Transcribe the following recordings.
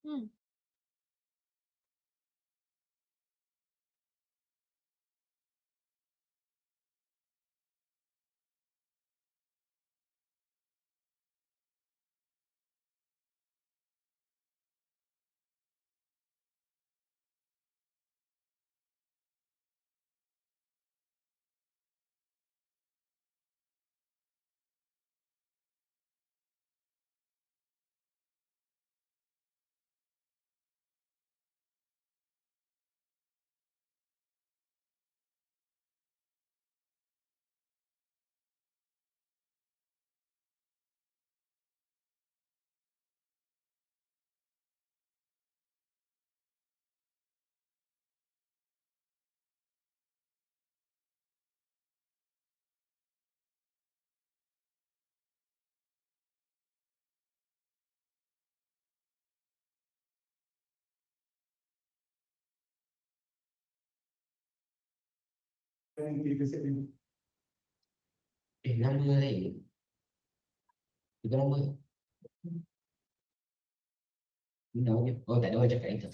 Hmm. Eh, 50 đây, 350. Đâu chứ? Ôi, tại đâu chắc cản thật.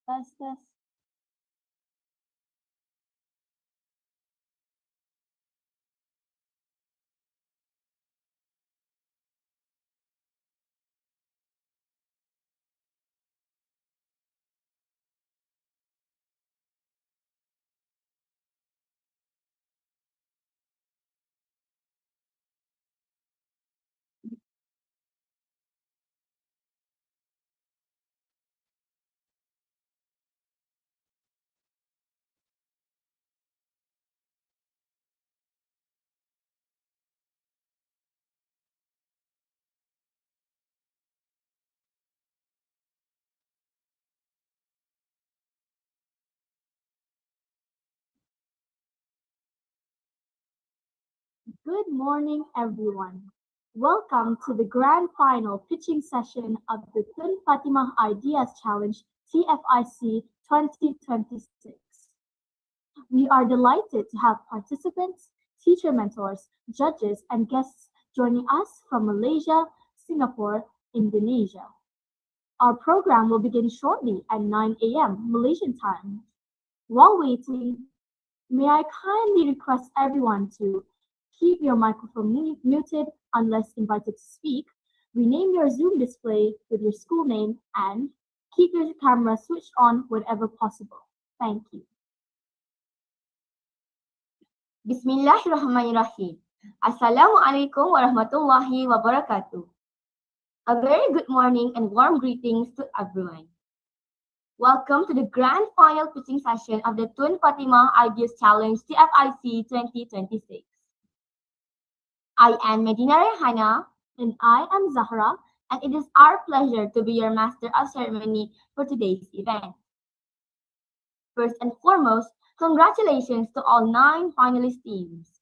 Test, test. Good morning, everyone. Welcome to the grand final pitching session of the Tun Fatimah Ideas Challenge TFIC 2026. We are delighted to have participants, teacher mentors, judges, and guests joining us from Malaysia, Singapore, Indonesia. Our program will begin shortly at 9 a.m. Malaysian time. While waiting, may I kindly request everyone to keep your microphone muted unless invited to speak, rename your Zoom display with your school name, and keep your camera switched on whenever possible. Thank you. Bismillahirrahmanirrahim. Assalamualaikum warahmatullahi wabarakatuh. A very good morning and warm greetings to everyone. Welcome to the grand final pitching session of the Tun Fatimah Ideas Challenge TFIC 2026. I am Medina Rehana. And I am Zahra, And it is our pleasure to be your master of ceremony for today's event. First and foremost, congratulations to all 9 finalist teams.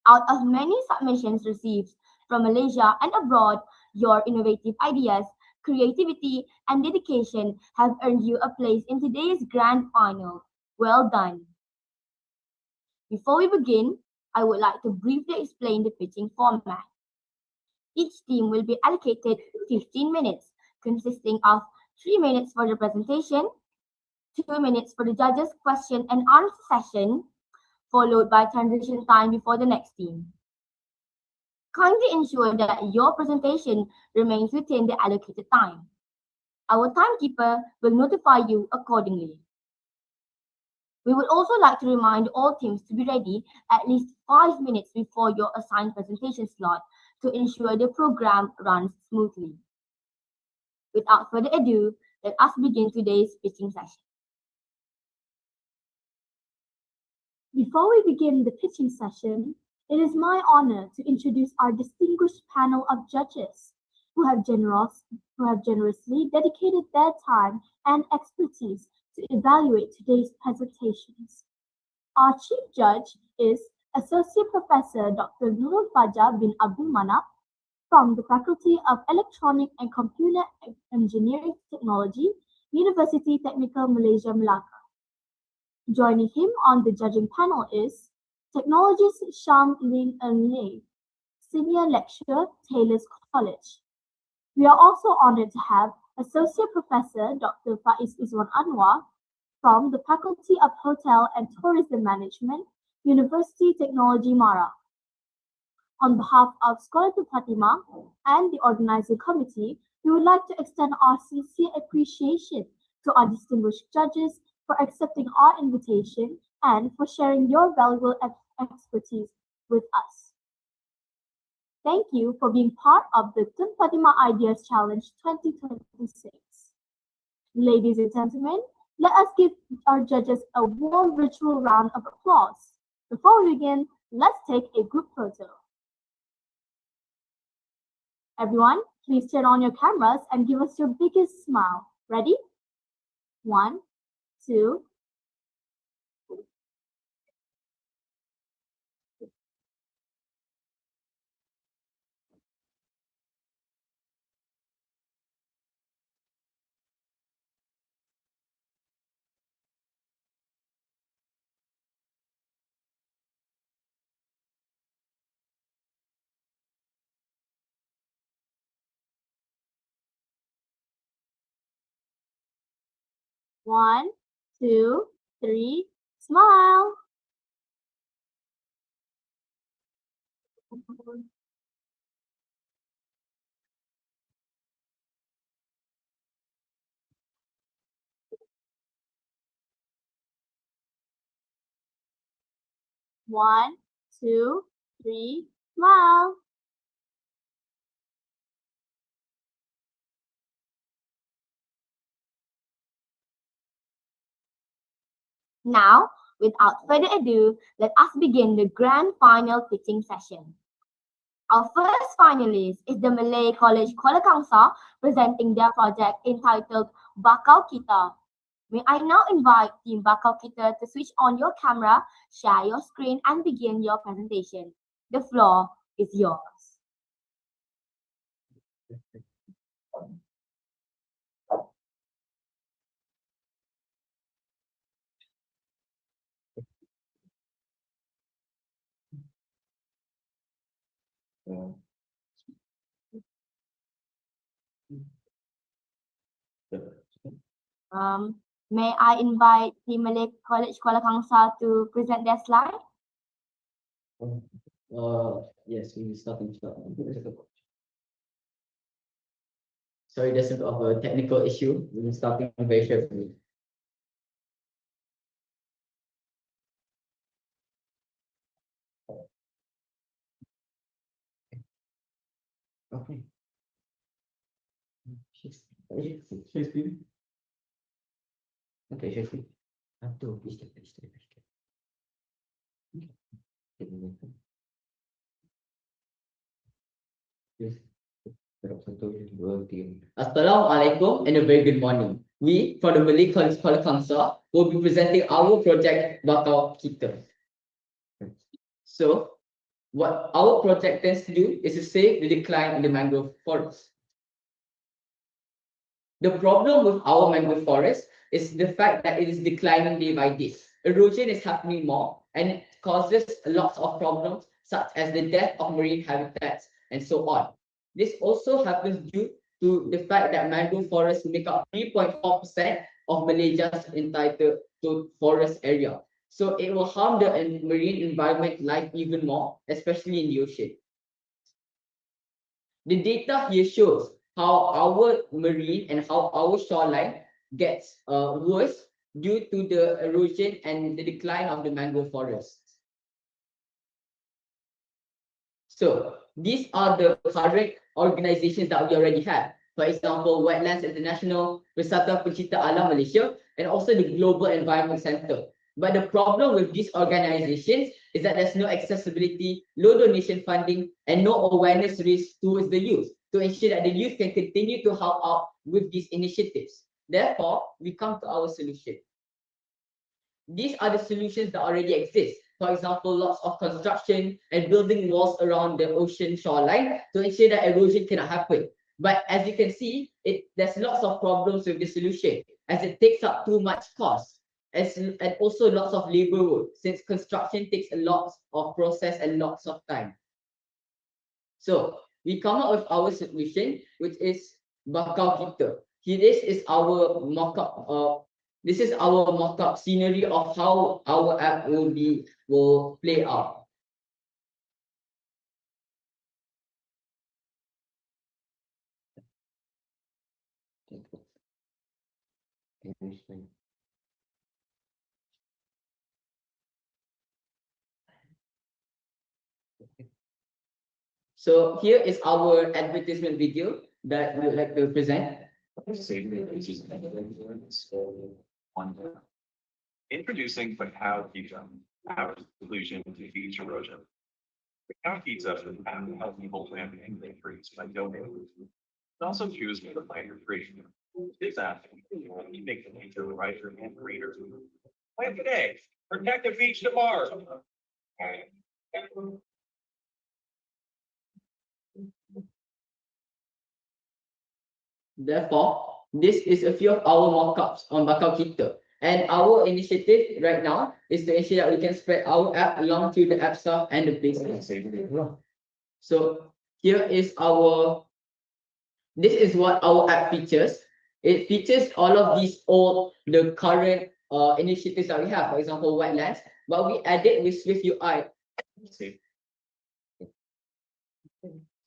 Out of many submissions received from Malaysia and abroad, your innovative ideas, creativity, and dedication have earned you a place in today's grand final. Well done. Before we begin, I would like to briefly explain the pitching format. Each team will be allocated 15 minutes, consisting of 3 minutes for the presentation, 2 minutes for the judges' question and answer session, followed by transition time before the next team. Kindly ensure that your presentation remains within the allocated time. Our timekeeper will notify you accordingly. We would also like to remind all teams to be ready at least 5 minutes before your assigned presentation slot to ensure the program runs smoothly. Without further ado, let us begin today's pitching session. Before we begin the pitching session, it is my honor to introduce our distinguished panel of judges who have generously dedicated their time and expertise to evaluate today's presentations. Our chief judge is Associate Professor Dr. Nurul Fajar bin Abdul Manap from the Faculty of Electronic and Computer Engineering Technology, University Technical Malaysia Melaka. Joining him on the judging panel is Technologist Sham Lin Eng Lei, Senior Lecturer, Taylor's College. We are also honored to have Associate Professor Dr. Faiz Izwan Anwar from the Faculty of Hotel and Tourism Management, University Technology Mara. On behalf of Scholar Tun Fatimah and the organizing committee, we would like to extend our sincere appreciation to our distinguished judges for accepting our invitation and for sharing your valuable expertise with us. Thank you for being part of the Tun Fatimah Ideas Challenge 2026. Ladies and gentlemen, let us give our judges a warm virtual round of applause. Before we begin, let's take a group photo. Everyone, please turn on your cameras and give us your biggest smile. Ready? 1, 2, 1, 2, 3, smile. One, two, three, smile. Now, without further ado, let us begin the grand final pitching session. Our first finalist is the Malay College Kuala Kangsar presenting their project entitled Bakau Kita. May I now invite Team Bakau Kita to switch on your camera, share your screen and begin your presentation. The floor is yours. May I invite the Malay College Kuala Kangsar to present their slide? Yes, we will start in short. Sorry, there's a bit of a technical issue. We will start very carefully. Okay. Shakespeare. Okay, Shakespeare. Satu, istri. Yes. Assalamualaikum and a very good morning. we, from the Malay Scholar Council, will be presenting our project Bakau Kita. So, what our project tends to do is to save the decline in the mangrove forest. The problem with our mangrove forest is the fact that it is declining day by day. Erosion is happening more and it causes lots of problems such as the death of marine habitats and so on. This also happens due to the fact that mangrove forests make up 3.4% of Malaysia's entire forest area. So it will harm the marine environment life even more, especially in the ocean. The data here shows how our marine and how our shoreline gets worse due to the erosion and the decline of the mangrove forests. So these are the current organizations that we already have. For example, Wetlands International, Persatuan Pencinta Alam Malaysia, and also the Global Environment Center. But the problem with these organizations is that there's no accessibility, low donation funding, and no awareness raised towards the youth to ensure that the youth can continue to help out with these initiatives. Therefore, we come to our solution. These are the solutions that already exist. For example, lots of construction and building walls around the ocean shoreline to ensure that erosion cannot happen. But as you can see, there's lots of problems with the solution as it takes up too much cost and also lots of labor work since construction takes a lot of process and lots of time. So we come up with our solution, which is Bakau Kita. Here, this is our mock-up. This is our mock-up scenery of how our app will play out. So here is our advertisement video that we would like to present. Introducing Cacao Pizza, our solution to beach erosion. Cacao Pizza can help people plant and trees by donating. It also choose the plant tree. This app you make the nature brighter and greener. Plant today, protect the beach tomorrow. Therefore, this is a few of our mock-ups on Bakau Kita. And our initiative right now is to ensure that we can spread our app along to the App Store and the Play Store. So here is this is what our app features. It features all of these the current initiatives that we have, for example, wetlands, but we added with Swift UI.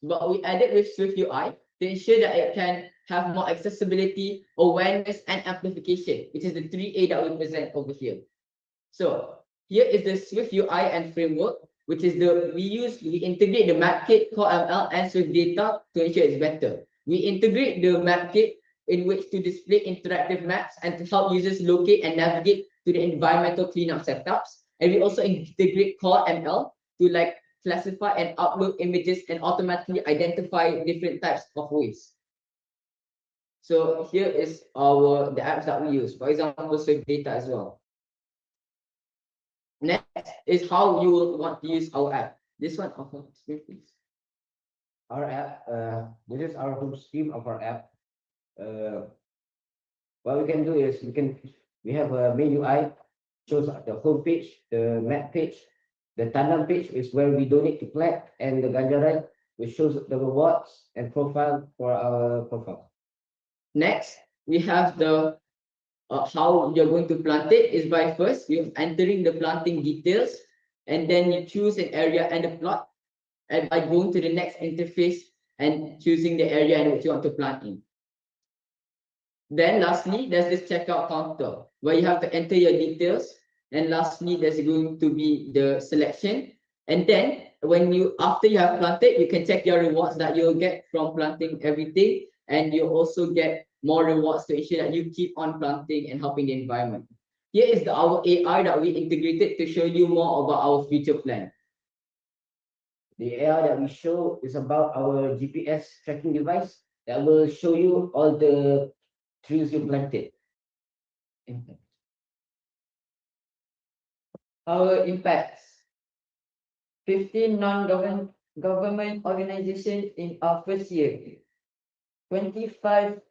But we added with Swift UI to ensure that it can have more accessibility, awareness, and amplification, which is the 3A that we present over here. So here is the Swift UI and framework, which is we integrate the map kit, core ML, and Swift data to ensure it's better. We integrate the map kit in which to display interactive maps and to help users locate and navigate to the environmental cleanup setups. And we also integrate core ML to classify and upload images and automatically identify different types of waste. So here is the apps that we use. For example, Swift data as well. Next is how you will want to use our app. This one, Swift, please. Our app, this is our home screen of our app. What we can do is we have a main UI, shows the home page, the map page, the Tanam page is where we donate to plant, and the Ganjaran, which shows the rewards and profile for our profile. Next, we have the how you're going to plant it is by first you're entering the planting details, and then you choose an area and a plot, and by going to the next interface and choosing the area in which you want to plant in. Then lastly, there's this checkout counter where you have to enter your details. And lastly, there's going to be the selection. And then after you have planted, you can check your rewards that you'll get from planting everything. And you also get more rewards to ensure that you keep on planting and helping the environment. Here is our AI that we integrated to show you more about our future plan. The AI that we show is about our GPS tracking device that will show you all the trees you planted. Impact. Our impacts. 15 non-government organizations in our first year. 25%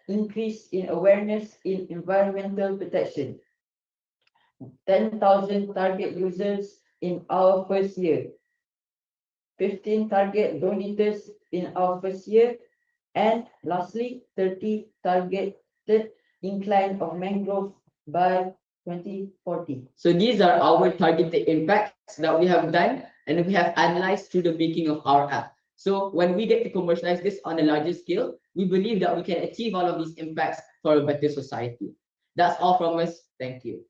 increase in awareness in environmental protection. 10,000 target users in our first year. 15 target donators in our first year. And lastly, 30 targeted incline of mangrove by 2040. So these are our targeted impacts that we have done and we have analyzed through the making of our app. So when we get to commercialize this on a larger scale, we believe that we can achieve all of these impacts for a better society. That's all from us. Thank you.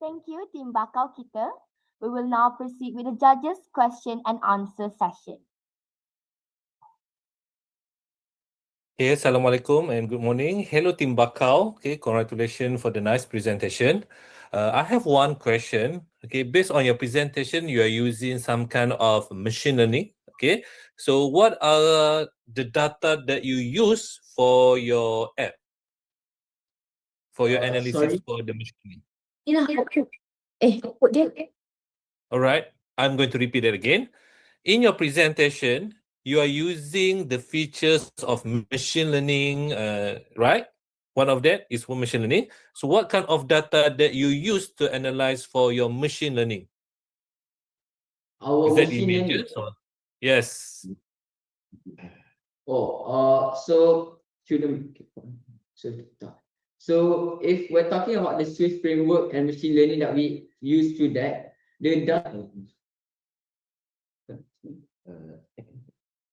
Thank you, Team Bakau kita. We will now proceed with the judges' question and answer session. Okay, Assalamualaikum and good morning. Hello, Team Bakau. Okay, congratulations for the nice presentation. I have one question. Okay, based on your presentation, you are using some kind of machine learning. Okay, so what are the data that you use for your app? For your analysis Sorry? for the machine learning? All right, I'm going to repeat it again. In your presentation, you are using the features of machine learning, right? One of that is for machine learning. So what kind of data that you use to analyze for your machine learning? Our Is that machine learning. images or? Yes. So so if we're talking about the Swift framework and machine learning that we use through that, the data.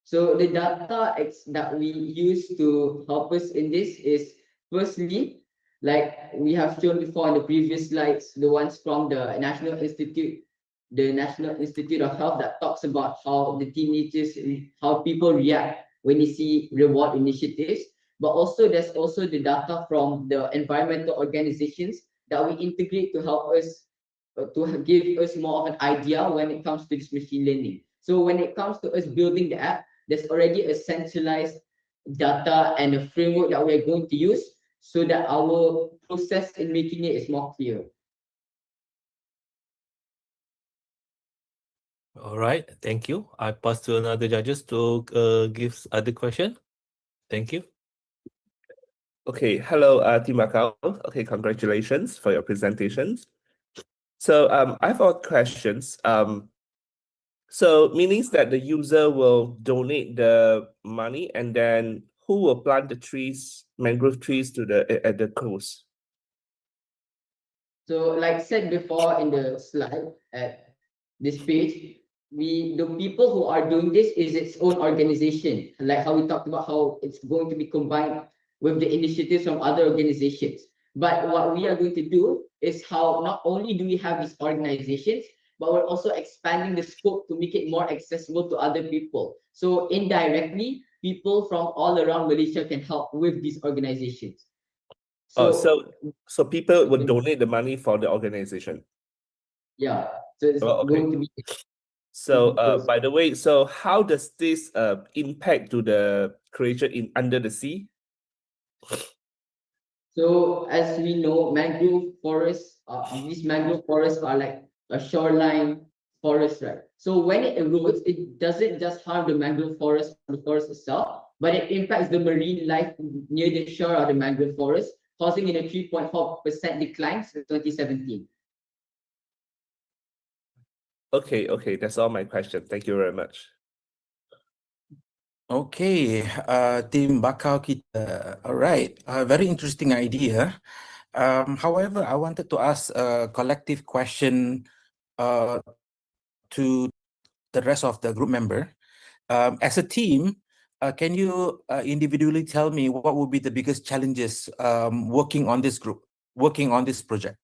So the data that we use to help us in this is firstly, like we have shown before in the previous slides, the ones from the National Institute of Health that talks about how the teenagers, how people react when they see reward initiatives. But also there's also the data from the environmental organizations that we integrate to help us to give us more of an idea when it comes to this machine learning. So when it comes to us building the app, there's already a centralized data and a framework that we're going to use so that our process in making it is more clear. All right, thank you. I pass to another judges to give other question. Thank you. Okay, hello, Team Macau. Okay, congratulations for your presentations. So I have a questions. So meaning that the user will donate the money and then who will plant the trees, mangrove trees at the coast? So like said before in the slide at this page, the people who are doing this is its own organization, like how we talked about how it's going to be combined with the initiatives from other organizations. But what we are going to do is how not only do we have these organizations, but we're also expanding the scope to make it more accessible to other people. So indirectly, people from all around Malaysia can help with these organizations. So people would donate the money for the organization. Yeah. So it's going to be. So by the way, so how does this impact to the creature in under the sea? So as we know, mangrove forests, these mangrove forests are like a shoreline forest, right? So when it erodes, it doesn't just harm the mangrove forest, the forest itself, but it impacts the marine life near the shore of the mangrove forest, causing a 3.4% decline since 2017. Okay, that's all my question. Thank you very much. Okay, Team Bakau kita. All right, very interesting idea. However, I wanted to ask a collective question to the rest of the group member. As a team, can you individually tell me what would be the biggest challenges working on this project?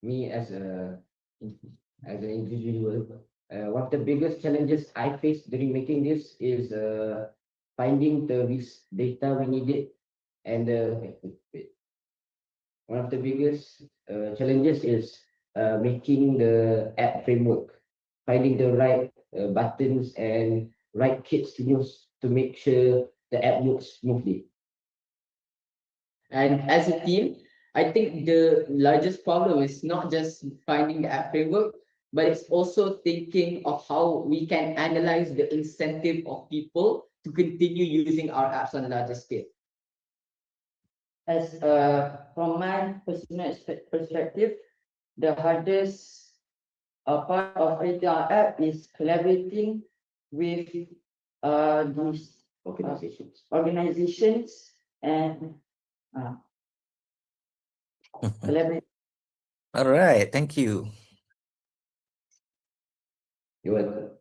Me as an individual, One of the biggest challenges I faced during making this is finding the data we needed, and one of the biggest challenges is making the app framework, finding the right buttons and right kits to use to make sure the app works smoothly. And as a team, I think the largest problem is not just finding the app framework, but it's also thinking of how we can analyze the incentive of people to continue using our apps on a larger scale. As from my personal perspective, the hardest part of creating our app is collaborating with these organizations and collaborate. All right, thank you. You're welcome.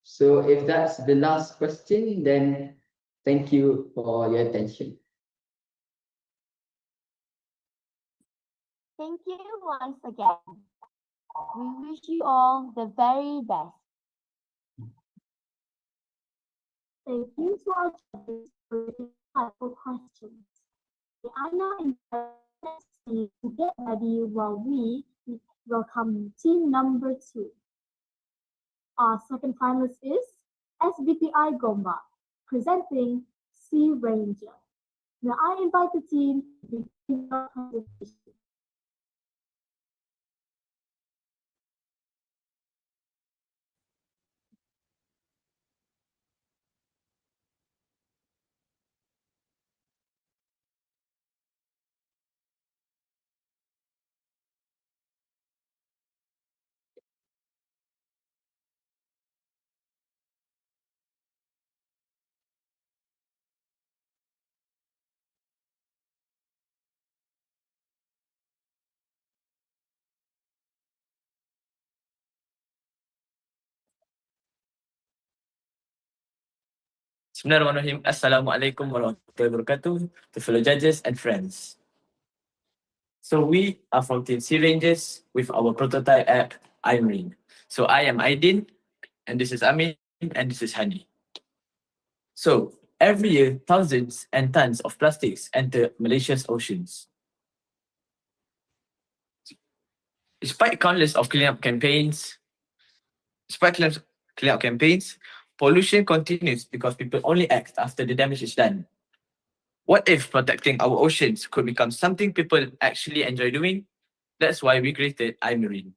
So if that's the last question, then thank you for your attention. Thank you once again. We wish you all the very best. Thank you to our judges for the insightful questions. May I now invite the to get ready while we welcome team number 2. Our second finalist is SBPI Gombak, presenting Sea Ranger. May I invite the team to begin their presentation. Bismillahirrahmanirrahim. Assalamualaikum warahmatullahi wabarakatuh to fellow judges and friends. So we are from Team Sea Rangers with our prototype app, iMarine. So I am Aidin, and this is Amin, and this is Hani. So every year, thousands and tons of plastics enter Malaysia's oceans. Despite countless of cleanup campaigns, pollution continues because people only act after the damage is done. What if protecting our oceans could become something people actually enjoy doing? That's why we created iMarine.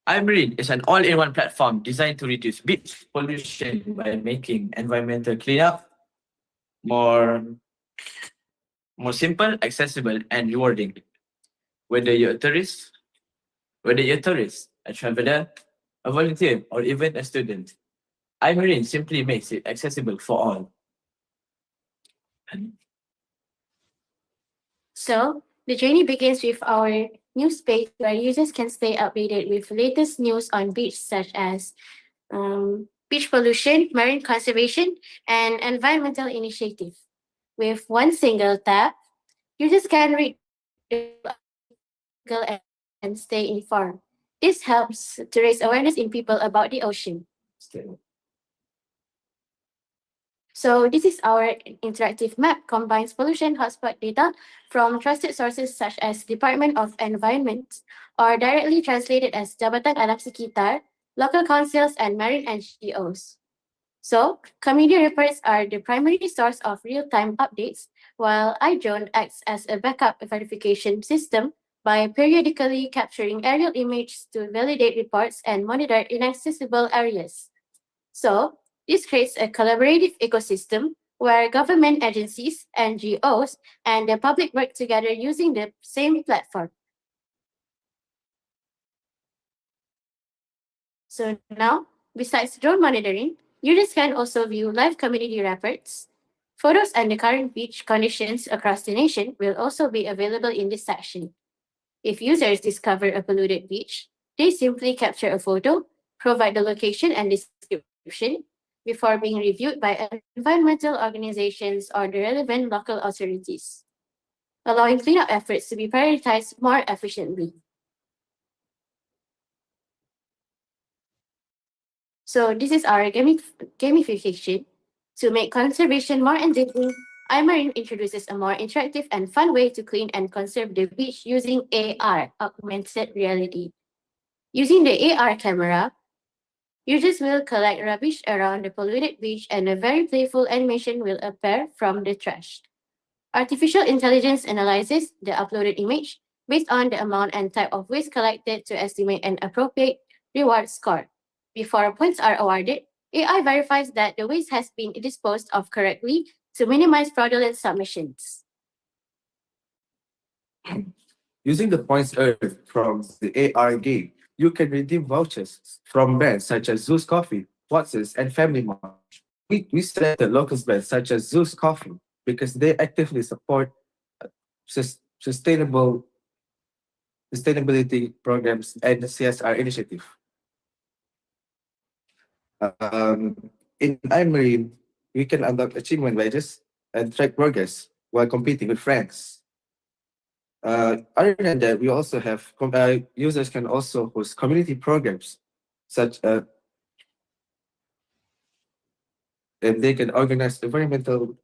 iMarine is an all-in-one platform designed to reduce beach pollution by making environmental cleanup more simple, accessible, and rewarding. Whether you're a tourist, a traveler, a volunteer, or even a student, iMarine simply makes it accessible for all. So, the journey begins with our new space where users can stay updated with latest news on beach such as beach pollution, marine conservation, and environmental initiative. With one single tap, users can read the and stay informed. This helps to raise awareness in people about the ocean. So this is our interactive map, combines pollution hotspot data from trusted sources such as Department of Environment, or directly translated as Jabatan Alam Sekitar, local councils, and marine NGOs. So, community reports are the primary source of real-time updates, while iDrone acts as a backup verification system by periodically capturing aerial images to validate reports and monitor inaccessible areas. So, this creates a collaborative ecosystem where government agencies, NGOs, and the public work together using the same platform. So now, besides drone monitoring, users can also view live community reports. Photos and the current beach conditions across the nation will also be available in this section. If users discover a polluted beach, they simply capture a photo, provide the location and description before being reviewed by environmental organizations or the relevant local authorities. allowing cleanup efforts to be prioritized more efficiently. So this is our gamification. To make conservation more engaging, iMarine introduces a more interactive and fun way to clean and conserve the beach using AR, augmented reality. Using the AR camera, users will collect rubbish around the polluted beach and a very playful animation will appear from the trash. Artificial intelligence analyzes the uploaded image based on the amount and type of waste collected to estimate an appropriate reward score. Before points are awarded, AI verifies that the waste has been disposed of correctly to minimize fraudulent submissions. Using the points earned from the AR game, you can redeem vouchers from brands such as Zeus Coffee, Watsons, and Family Mart. We select the local brands such as Zeus Coffee because they actively support sustainability programs and the CSR initiative. In iMarine, we can unlock achievement badges and track progress while competing with friends. Other than that, we also have users can also host community programs such and they can organize environmental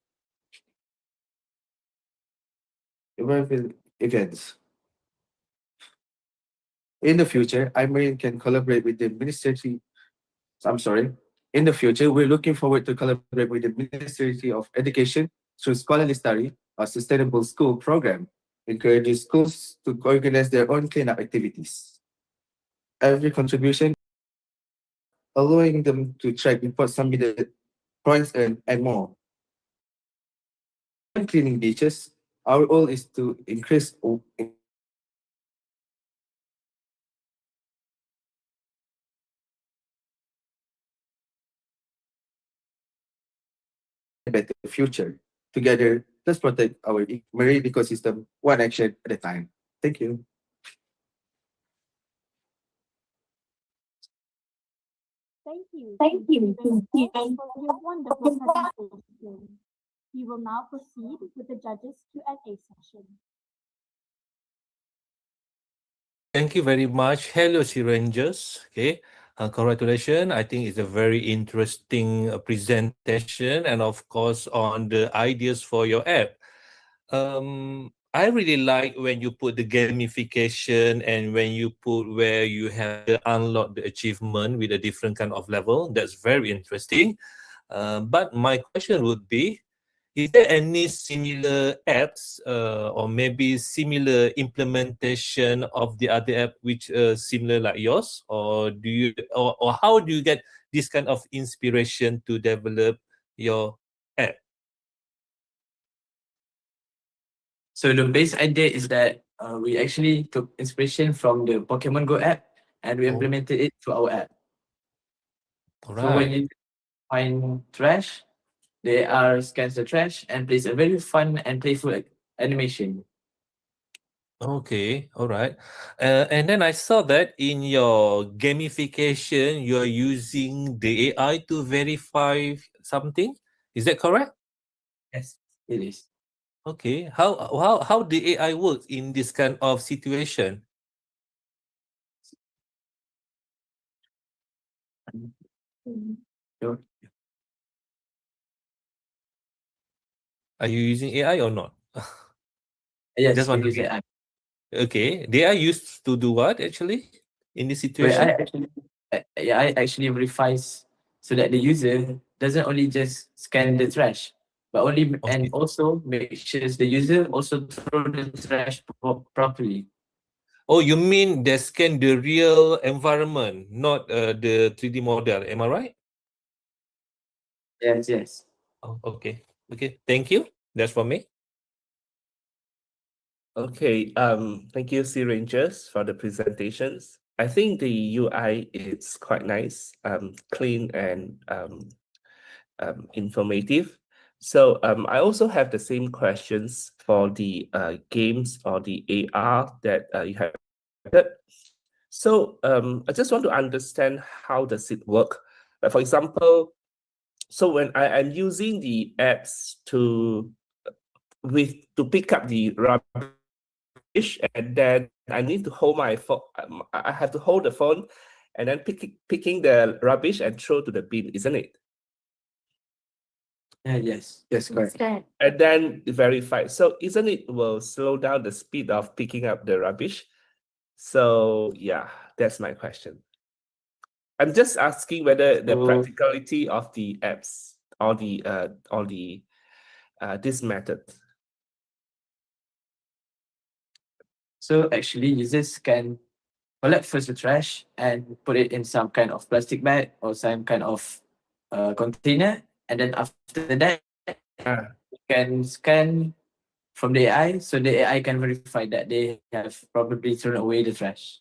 events. In the future, iMarine can collaborate with the Ministry. In the future, we're looking forward to collaborate with the Ministry of Education through scholarly study, a sustainable school program, encouraging schools to organize their own cleanup activities. Every contribution, allowing them to track report submitted, points earned, and more. When cleaning beaches, our goal is to increase a better future. Together, let's protect our marine ecosystem one action at a time. Thank you. Thank you, Stephen, for your wonderful presentation. We will now proceed with the judges' Q&A session. Thank you very much. Hello, Sea Rangers. Okay. Congratulations. I think it's a very interesting presentation and of course on the ideas for your app. I really like when you put the gamification and when you put where you have to unlock the achievement with a different kind of level. That's very interesting. But my question would be, is there any similar apps or maybe similar implementation of the other app which similar like yours, or do you or how do you get this kind of inspiration to develop your app? So the base idea is that we actually took inspiration from the Pokemon Go app and we implemented it to our app. All So when right. you find trash, they are scans the trash and plays a very fun and playful animation. Okay, all right. And then I saw that in your gamification, you are using the AI to verify something. Is that correct? Yes, it is. Okay. How the AI works in this kind of situation? Sure. Are you using AI or not? Yes, Just we use wondering. AI. Okay. They are used to do what actually in this Where situation? AI actually verifies so that the user doesn't only just scan the trash, but and also make sure the user also throw the trash properly. Oh, you mean they scan the real environment, not the 3D model. Am I right? Yes, yes. Oh, okay. Okay. Thank you. That's for me. Okay, thank you, Sea Rangers, for the presentations. I think the UI is quite nice, clean and informative. So I also have the same questions for the games or the AR that you have. So I just want to understand how does it work. For example, so when I'm using the apps to to pick up the rubbish, and then I need to hold my phone. I have to hold the phone, and then picking the rubbish and throw to the bin, isn't it? Yes. Yes, That's correct. correct. And then verify. So isn't it will slow down the speed of picking up the rubbish? So yeah, that's my question. I'm just asking whether the So- practicality of the apps or the this method. So actually, users can collect first the trash and put it in some kind of plastic bag or some kind of container, and then after that, Ah. you can scan from the AI, so the AI can verify that they have probably thrown away the trash.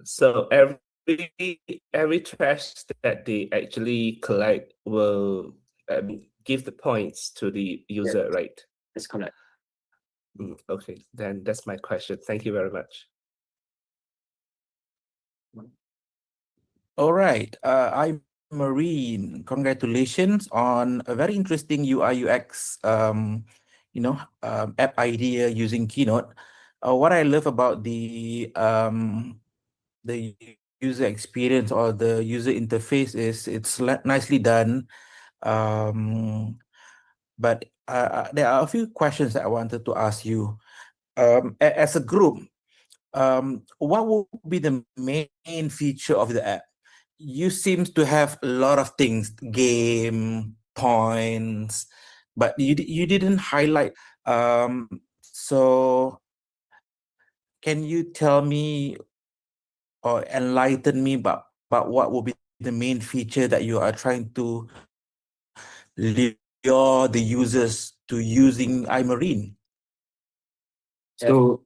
So every trash that they actually collect will give the points to the user, right? That's correct. Okay, then that's my question. Thank you very much. All right. I'm Marine. Congratulations on a very interesting UI UX app idea using Keynote. What I love about the user experience or the user interface is it's nicely done. But there are a few questions that I wanted to ask you. As a group, what would be the main feature of the app? You seem to have a lot of things, game, points, but you didn't highlight. So can you tell me or enlighten me about what will be the main feature that you are trying to lure the users to using iMarine? So,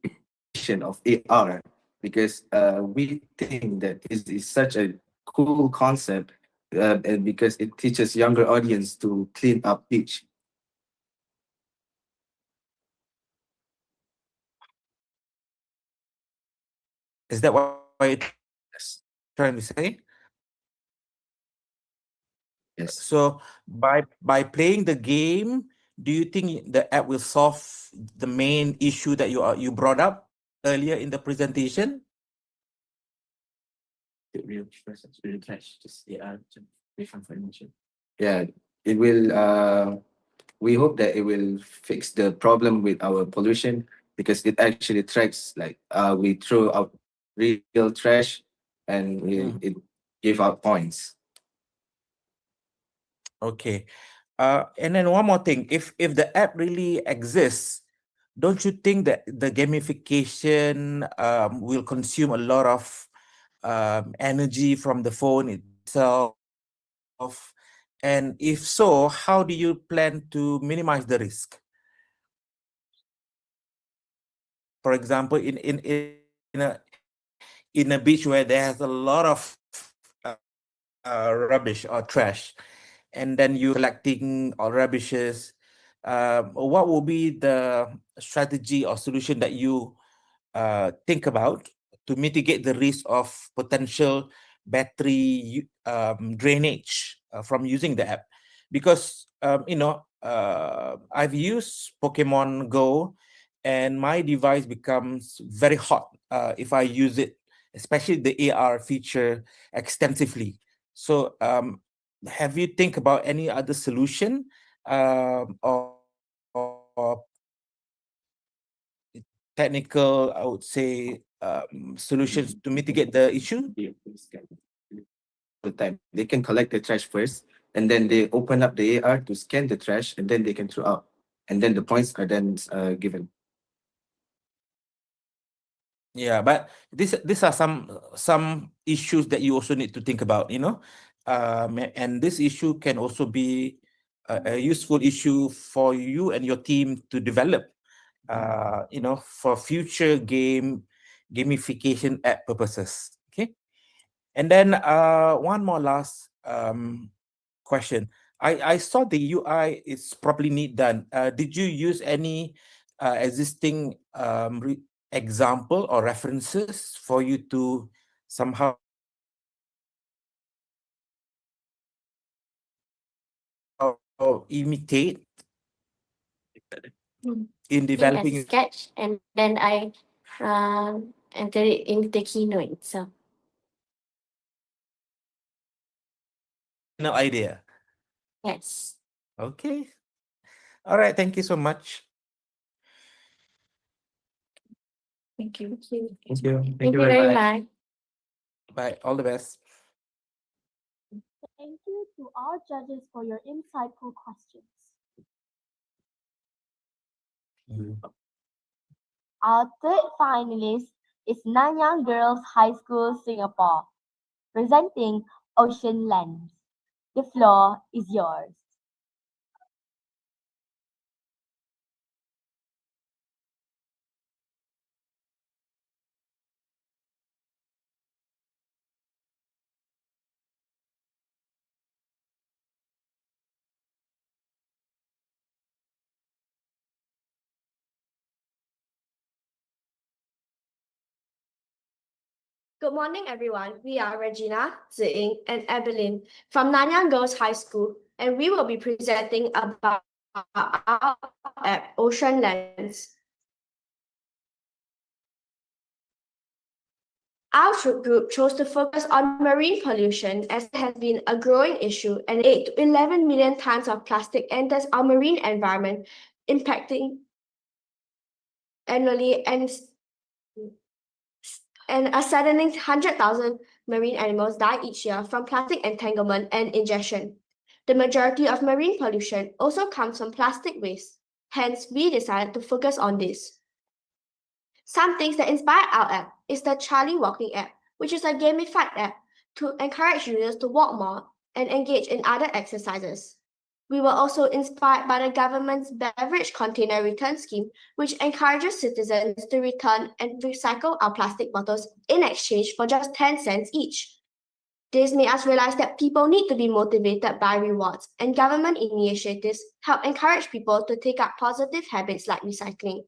of AR, because we think that is such a cool concept, and because it teaches younger audience to clean up beach. Is that what you're trying to say? Yes. So by playing the game, do you think the app will solve the main issue that you brought up earlier in the presentation? The real trash, just AI different information. Yeah, it will. We hope that it will fix the problem with our pollution, because it actually tracks, like we throw out real trash, and it give out points. Okay. And then one more thing, if the app really exists, don't you think that the gamification will consume a lot of energy from the phone itself? And if so, how do you plan to minimize the risk? For example, in a beach where there's a lot of rubbish or trash, and then you collecting all rubbishes, what will be the strategy or solution that you think about to mitigate the risk of potential battery drainage from using the app? Because I've used Pokemon Go, and my device becomes very hot if I use it, especially the AR feature extensively. So have you think about any other solution or technical, I would say, solutions to mitigate the issue? The time they can collect the trash first, and then they open up the AR to scan the trash, and then they can throw out, and then the points are then given. Yeah, but these are some issues that you also need to think about, and this issue can also be a useful issue for you and your team to develop, for future gamification app purposes. Okay, and then one more last question. I saw the UI is probably neat done. Did you use any existing example or references for you to somehow imitate? in As a developing sketch, and then I enter it in the keynote. So no idea? yes. Okay. All right. Thank you so much. Thank you. Thank you. Thank you. Thank you very much. Bye. All the best. Thank you to our judges for your insightful questions. Our third finalist is Nanyang Girls High School, Singapore, presenting Ocean Lens. The floor is yours. Good morning, everyone. We are Regina, Ziying, and Evelyn from Nanyang Girls High School, and we will be presenting about our app, Ocean Lens. Our group chose to focus on marine pollution as it has been a growing issue, and 8 to 11 million tons of plastic enters our marine environment, impacting annually and a saddening 100,000 marine animals die each year from plastic entanglement and ingestion. The majority of marine pollution also comes from plastic waste. Hence, we decided to focus on this. Some things that inspired our app is the Charlie Walking app, which is a gamified app to encourage users to walk more and engage in other exercises. We were also inspired by the government's beverage container return scheme, which encourages citizens to return and recycle our plastic bottles in exchange for just 10 cents each. This made us realize that people need to be motivated by rewards, and government initiatives help encourage people to take up positive habits like recycling.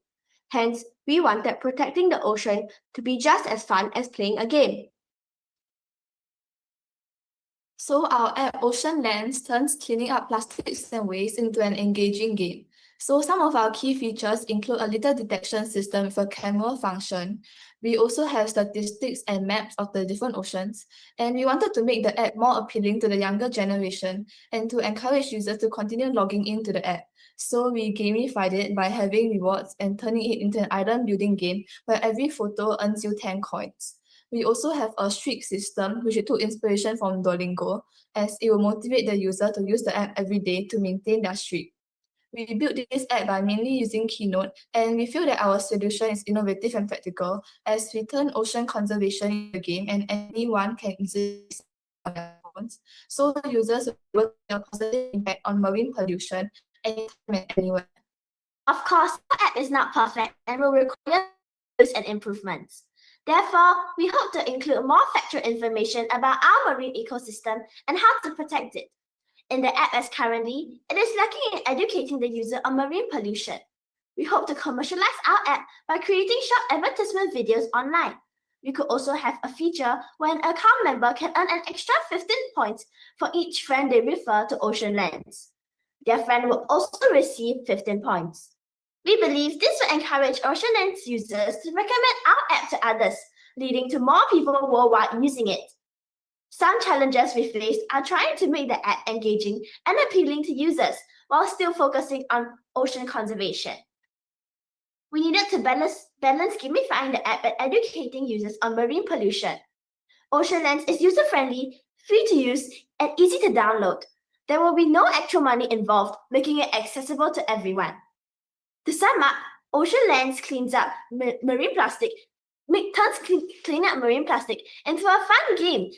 Hence, we wanted protecting the ocean to be just as fun as playing a game. So our app Ocean Lens turns cleaning up plastics and waste into an engaging game. So some of our key features include a litter detection system with a camera function. We also have statistics and maps of the different oceans. And we wanted to make the app more appealing to the younger generation and to encourage users to continue logging into the app. So we gamified it by having rewards and turning it into an island building game where every photo earns you 10 coins. We also have a streak system, which took inspiration from Duolingo, as it will motivate the user to use the app every day to maintain their streak. We built this app by mainly using Keynote, and we feel that our solution is innovative and practical, as we turn ocean conservation into a game and anyone can easily on their phones. So the users will be able to have a positive impact on marine pollution anytime and anywhere. Of course, our app is not perfect and will require and improvements. Therefore, we hope to include more factual information about our marine ecosystem and how to protect it. In the app as currently, it is lacking in educating the user on marine pollution. We hope to commercialize our app by creating short advertisement videos online. We could also have a feature where an account member can earn an extra 15 points for each friend they refer to Ocean Lens. Their friend will also receive 15 points. We believe this will encourage Ocean Lens users to recommend our app to others, leading to more people worldwide using it. Some challenges we face are trying to make the app engaging and appealing to users while still focusing on ocean conservation. We needed to balance gamifying the app and educating users on marine pollution. Ocean Lens is user-friendly, free to use, and easy to download. There will be no actual money involved, making it accessible to everyone. To sum up, Ocean Lens cleans up marine plastic, turns clean up marine plastic into a fun game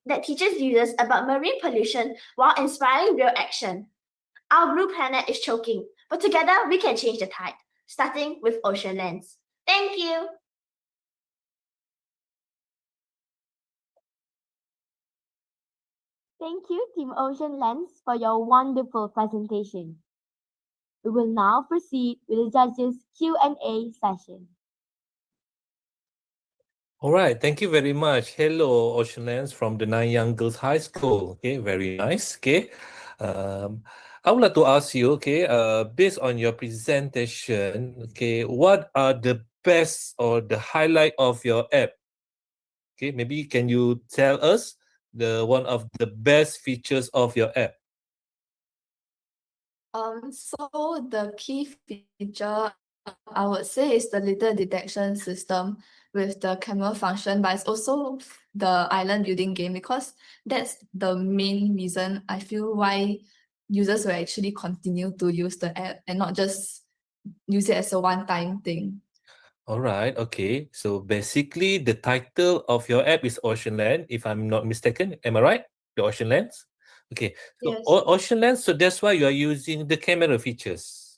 that teaches users about marine pollution while inspiring real action. Our blue planet is choking, but together we can change the tide, starting with Ocean Lens. Thank you. Thank you, Team Ocean Lens, for your wonderful presentation. We will now proceed with the judges' Q&A session. All right, thank you very much. Hello, Ocean Lens from the Nanyang Girls High School. Okay, very nice. Okay, I would like to ask you, okay, based on your presentation, okay, what are the best or the highlight of your app? Okay, maybe can you tell us the one of the best features of your app? So the key feature I would say is the litter detection system with the camera function, but it's also the island building game, because that's the main reason I feel why users will actually continue to use the app and not just use it as a one-time thing. All right, okay. So basically, the title of your app is Ocean Land, if I'm not mistaken. Am I right? The Ocean Lands? Okay. So Yes. Ocean Lands, so that's why you are using the camera features.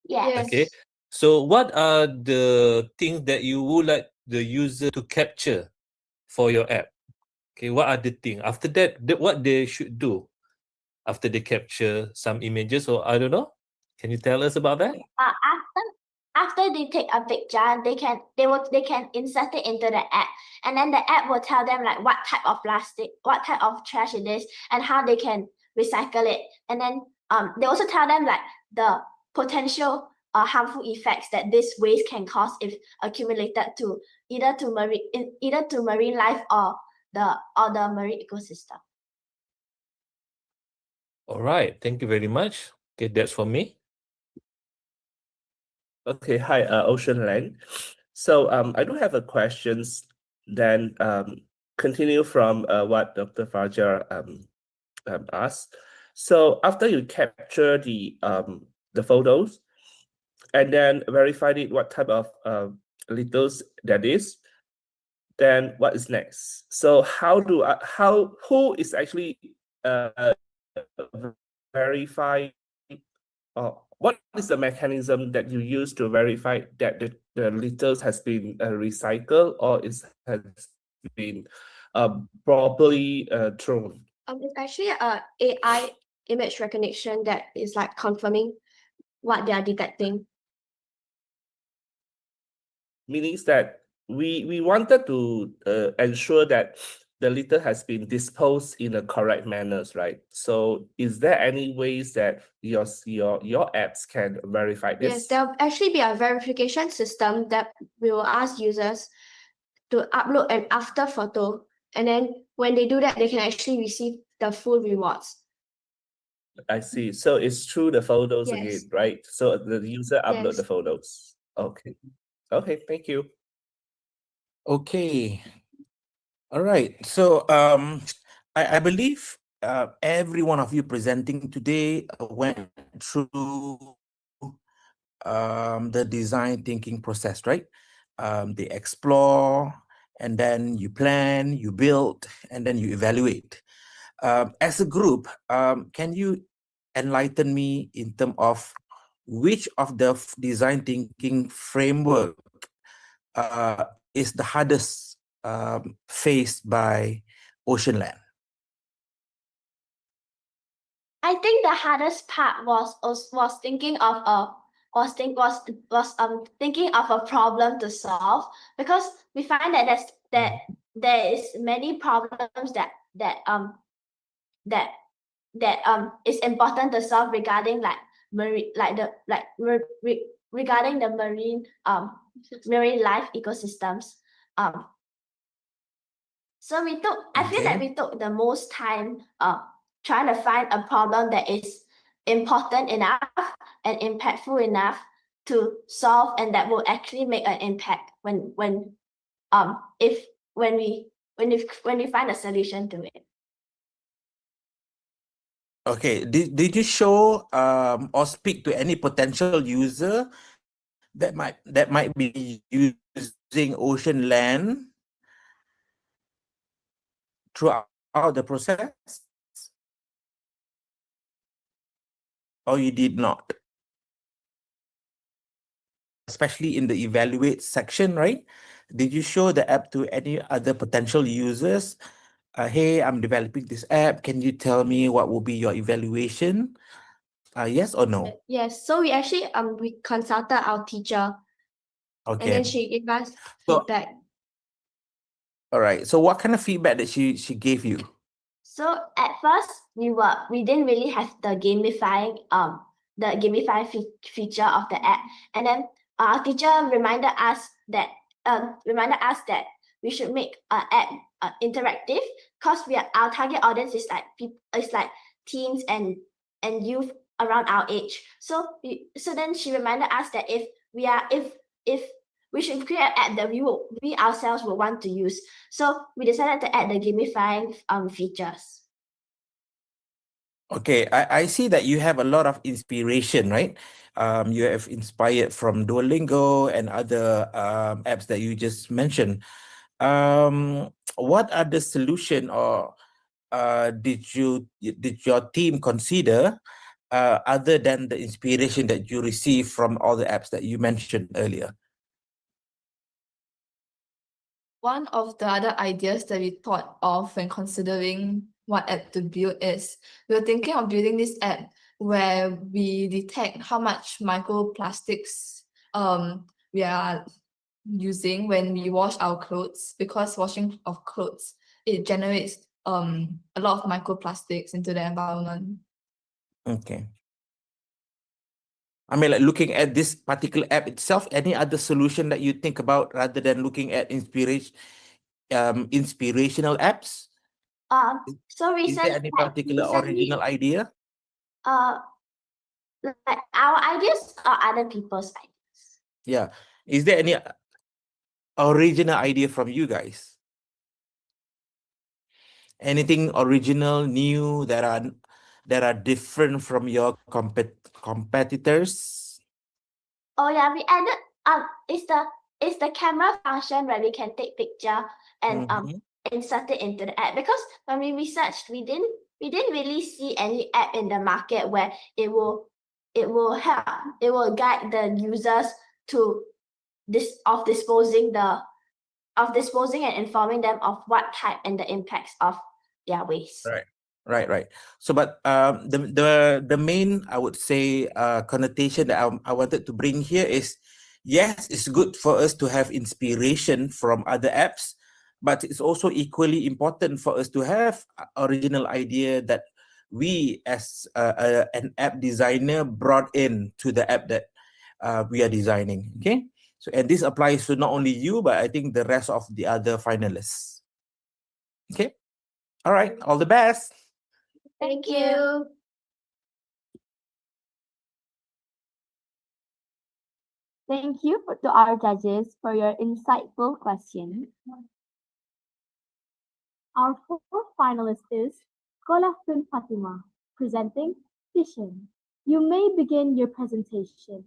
Yes. Okay. So what are the things that you would like the user to capture for your app? Okay, what are the things? After that, what they should do after they capture some images, or I don't know. Can you tell us about that? After they take a picture, they can insert it into the app, and then the app will tell them like what type of plastic, what type of trash it is, and how they can recycle it. And then they also tell them like the potential harmful effects that this waste can cause if accumulated to either to marine life or the marine ecosystem. All right, thank you very much. Okay, that's for me. Okay, hi, Ocean Lang. So I do have a questions. Then continue from what Dr. Fajar asked. So after you capture the photos and then verified it what type of litters that is, then what is next? So who is actually verify, what is the mechanism that you use to verify that the litters has been recycled or has been properly thrown? It's actually a AI image recognition that is like confirming what they are detecting. Meaning that we wanted to ensure that the litter has been disposed in a correct manners, right? So is there any ways that your apps can verify this? Yes, there'll actually be a verification system that will ask users to upload an after photo, and then when they do that, they can actually receive the full rewards. I see. So it's through the photos Yes. again, right? So the user upload Yes. the photos. Okay. Okay, thank you. Okay. All right. So I believe every one of you presenting today went through the design thinking process, right? They explore, and then you plan, you build, and then you evaluate. As a group, can you enlighten me in terms of which of the design thinking framework is the hardest faced by Ocean Land? I think the hardest part was thinking of thinking of a problem to solve, because we find that there is many problems that is important to solve regarding like regarding the marine life ecosystems. So I feel like we took the most time trying to find a problem that is important enough and impactful enough to solve, and that will actually make an impact when we find a solution to it. Okay, did you show or speak to any potential user that might be using Ocean Land throughout the process? Or you did not? Especially in the evaluate section, right? Did you show the app to any other potential users? Hey, I'm developing this app. Can you tell me what will be your evaluation? Yes or no? Yes. So we actually we consulted our teacher, and Okay. then she gave us So- feedback. All right. So what kind of feedback did she gave you? So at first we didn't really have the gamifying feature of the app, and then our teacher reminded us that we should make an app interactive, because our target audience is like teens and youth around our age. So then she reminded us that if we should create an app that we ourselves will want to use. So we decided to add the gamifying features. Okay, I see that you have a lot of inspiration, right? You have inspired from Duolingo and other apps that you just mentioned. What are the solution, or did your team consider other than the inspiration that you receive from all the apps that you mentioned earlier? One of the other ideas that we thought of when considering what app to build is we were thinking of building this app where we detect how much microplastics we are using when we wash our clothes, because washing of clothes, it generates a lot of microplastics into the environment. Okay. I mean, like looking at this particular app itself, any other solution that you think about rather than looking at inspirational apps? So Is there any particular original idea? Like our ideas or other people's ideas? Yeah. Is there any original idea from you guys? Anything original, new that are different from your competitors? Oh yeah, we added it's the camera function where we can take picture and insert it into the app, because when we researched, we didn't really see any app in the market where it will guide the users to disposing and informing them of what type and the impacts of their waste. Right. So, but the main, I would say, connotation that I wanted to bring here is, yes, it's good for us to have inspiration from other apps, but it's also equally important for us to have original idea that we as an app designer brought in to the app that we are designing. Okay, so and this applies to not only you, but I think the rest of the other finalists. Okay, all right, all the best. Thank you. Thank you to our judges for your insightful questions. Our fourth finalist is Sekolah Tun Fatimah, presenting Vision. You may begin your presentation.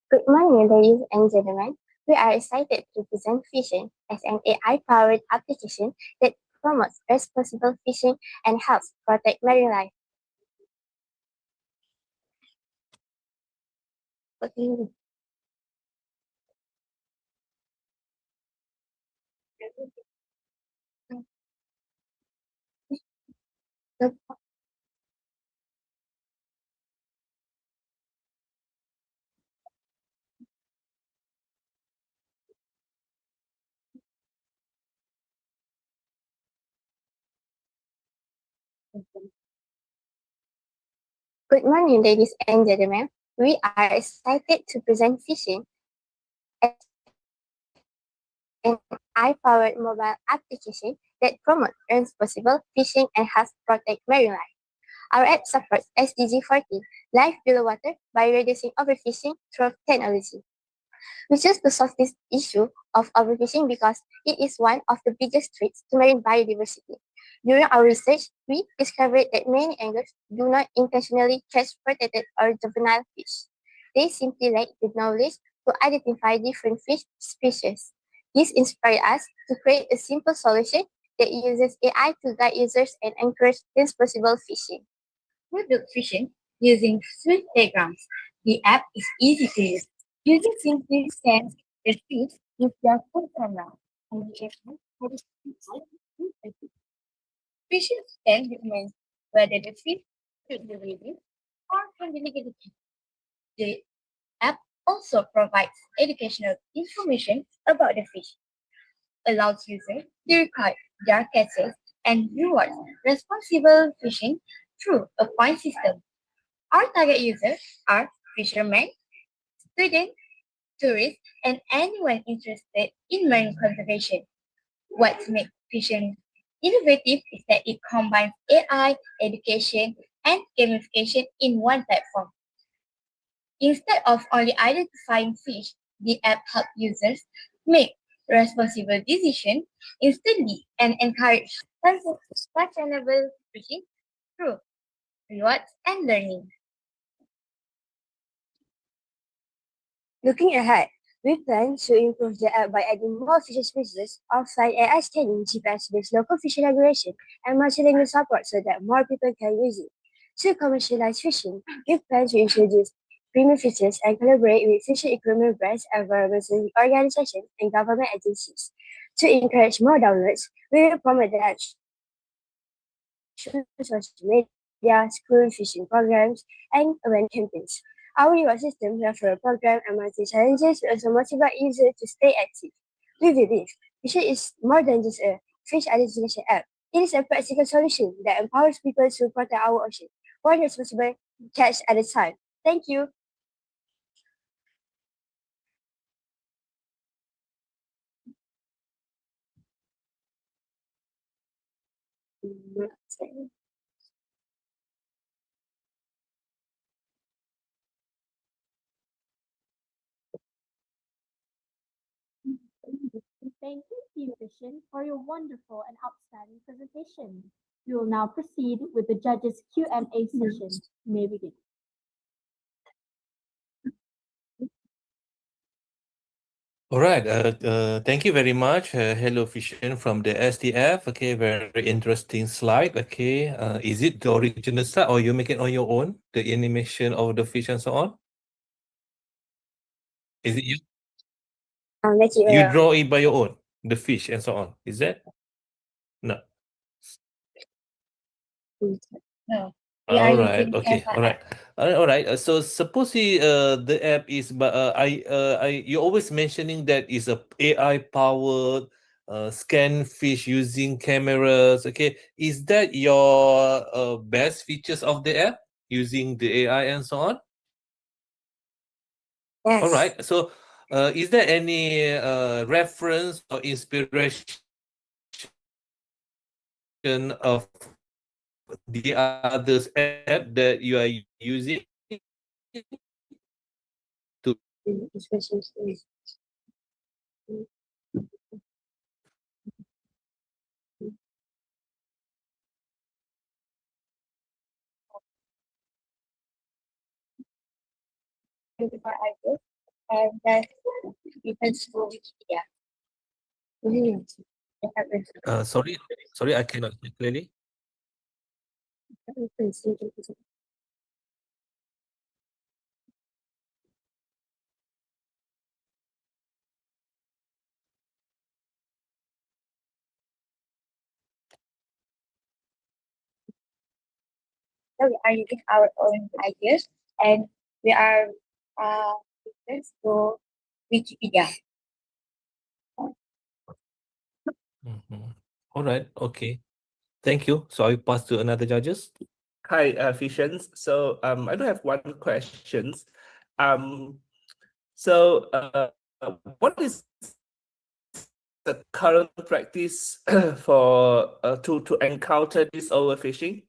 Good morning, ladies and gentlemen. We are excited to present Fishing as an AI-powered application that promotes responsible fishing and helps protect marine life. Okay. Good morning, ladies and gentlemen. We are excited to present Fishing as an AI-powered mobile application that promotes responsible fishing and helps protect marine life. Our app supports SDG 14, life below water, by reducing overfishing through technology. We chose to solve this issue of overfishing because it is one of the biggest threats to marine biodiversity. During our research, we discovered that many anglers do not intentionally catch protected or juvenile fish. They simply lack the knowledge to identify different fish species. This inspired us to create a simple solution that uses AI to guide users and encourage responsible fishing. We built Fishing using Tfic diagrams. The app is easy to use. Users simply scan the fish with their full camera and be able to see fishing can determine whether the fish should be released or can be negative. The app also provides educational information about the fish, allows users to record their catches, and rewards responsible fishing through a point system. Our target users are fishermen, students, tourists, and anyone interested in marine conservation. What makes fishing innovative is that it combines AI, education, and gamification in one platform. Instead of only identifying fish, the app helps users make responsible decisions instantly and encourage sustainable fishing through rewards and learning. Looking ahead, we plan to improve the app by adding more fishing species, offline AI scanning, GPS-based local fishing regulation, and multilingual support so that more people can use it. To commercialize fishing, we plan to introduce premium features and collaborate with fishing equipment brands, environmental organizations, and government agencies. To encourage more downloads, we will promote the app through social media, school fishing programs, and event campaigns. Our reward system, referral program, and monthly challenges will also motivate users to stay active. We believe fishing is more than just a fish identification app. It is a practical solution that empowers people to protect our ocean, one responsible catch at a time. Thank you. Thank you, Team Vision, for your wonderful and outstanding presentation. We will now proceed with the judges' Q&A session. You may begin. All right. Thank you very much. Hello, Fission from the STF. Okay, very interesting slide. Okay, is it the original slide or you make it on your own? The animation of the fish and so on. Is it you? You draw it by your own, the fish and so on. Is that? No. No. We are All right. using Okay. Canva All right. app. All right. So supposedly, the app is, but you're always mentioning that is a AI powered scan fish using cameras. Okay, is that your best features of the app using the AI and so on? Yes. All right. So, is there any reference or inspiration of the others app that you are using to? Identify ideas and then you can scroll Wikipedia. Sorry, I cannot hear clearly. So we are using our own ideas and we are let's go Wikipedia. All right. Okay. Thank you. So I pass to another judges. Hi, Fissions. So I do have one question. So what is the current practice for to encounter this overfishing?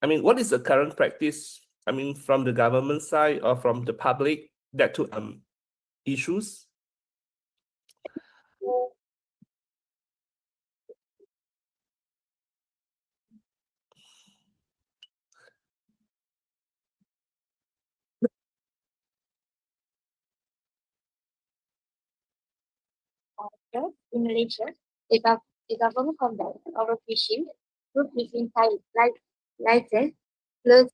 I mean, what is the current practice? I mean, from the government side or from the public that to issues? In Malaysia, the government conducts overfishing through fishing license plus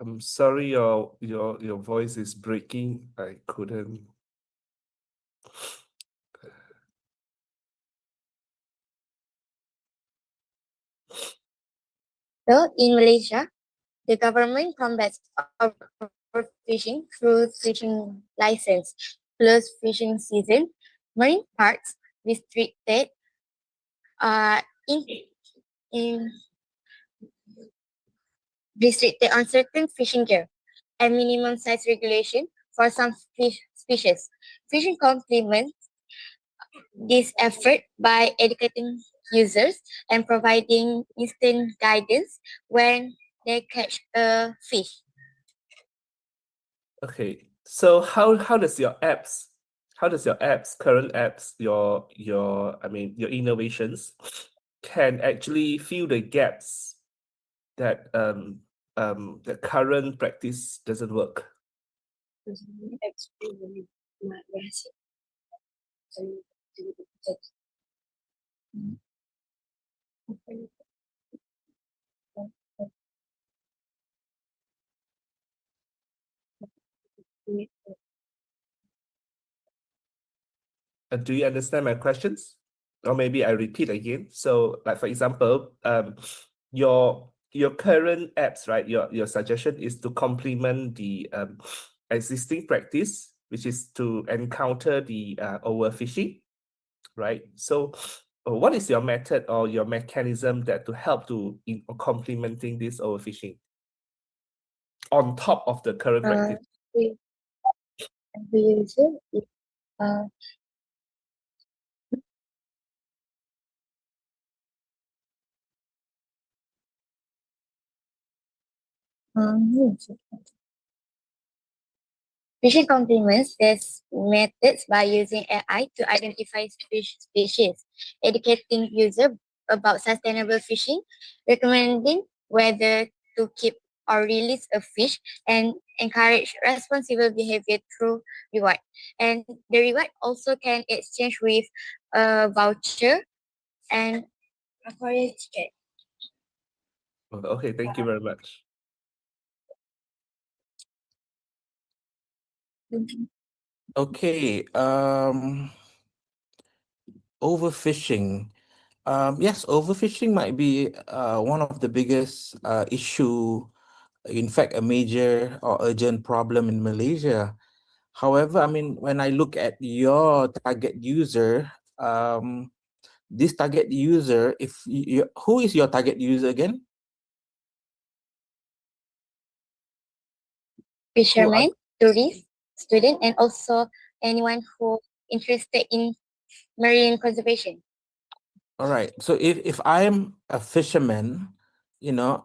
I'm sorry, your voice is breaking. I couldn't. So in Malaysia, the government combats overfishing through fishing license, closed fishing season, marine parks restricted, in, in restricted on certain fishing gear, and minimum size regulation for some fish species. Fishing complements this effort by educating users and providing instant guidance when they catch a fish. Okay, so how does your current apps, your innovations can actually fill the gaps that the current practice doesn't work? Do you understand my questions? Or maybe I repeat again. So, like for example, your current apps, right? Your suggestion is to complement the existing practice, which is to encounter the overfishing, right? So, what is your method or your mechanism that to help to in complementing this overfishing on top of the current practice? We use it. Fishing complements these methods by using AI to identify fish species, educating users about sustainable fishing, recommending whether to keep or release a fish, and encourage responsible behavior through reward. And the reward also can exchange with a voucher and a foreign ticket. Okay, thank you very much. Okay. Overfishing. Yes, overfishing might be one of the biggest issue, in fact, a major or urgent problem in Malaysia. However, I mean, when I look at your target user, this target user, if you, who is your target user again? Fishermen, tourists, student, and also anyone who interested in marine conservation. All right. So if I'm a fisherman, you know,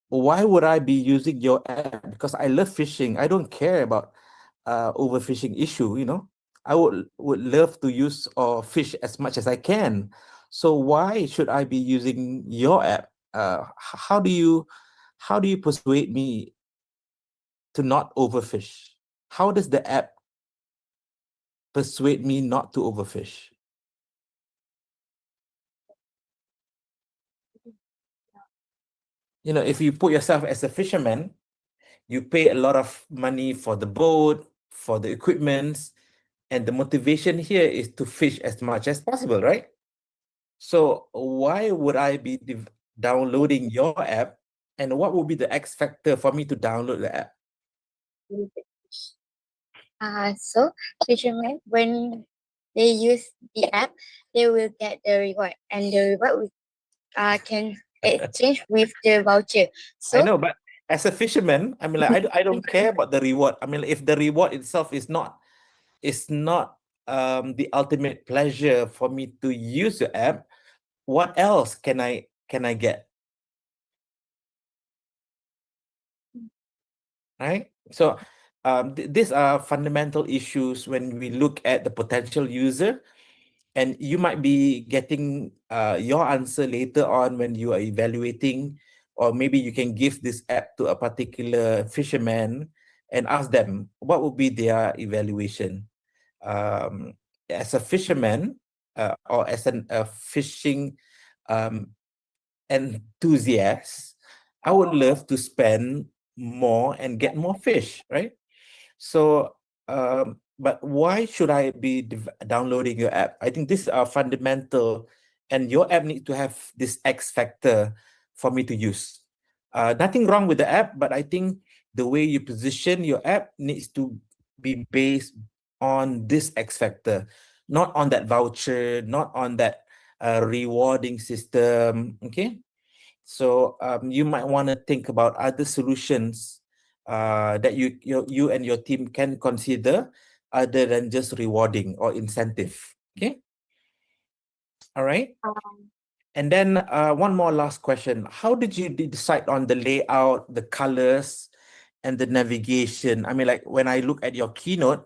why would I be using your app? Because I love fishing. I don't care about overfishing issue, you know. I would love to use or fish as much as I can. So why should I be using your app? How do you persuade me to not overfish? How does the app persuade me not to overfish? You know, if you put yourself as a fisherman, you pay a lot of money for the boat, for the equipment, and the motivation here is to fish as much as possible, right? So why would I be downloading your app, and what would be the X factor for me to download the app? So fishermen, when they use the app, they will get the reward, and the reward can exchange with the voucher. So I know, but as a fisherman, I mean, like, I don't care about the reward. I mean, if the reward itself is not the ultimate pleasure for me to use the app, what else can I get? Right? So these are fundamental issues when we look at the potential user, and you might be getting your answer later on when you are evaluating, or maybe you can give this app to a particular fisherman and ask them what would be their evaluation. As a fisherman or as a fishing enthusiast, I would love to spend more and get more fish, right? So, but why should I be downloading your app? I think this are fundamental, and your app needs to have this X factor for me to use. Nothing wrong with the app, but I think the way you position your app needs to be based on this X factor, not on that voucher, not on that rewarding system. Okay, so you might want to think about other solutions that you and your team can consider other than just rewarding or incentive. Okay, all right. And then one more last question. How did you decide on the layout, the colors, and the navigation? I mean, like when I look at your keynote,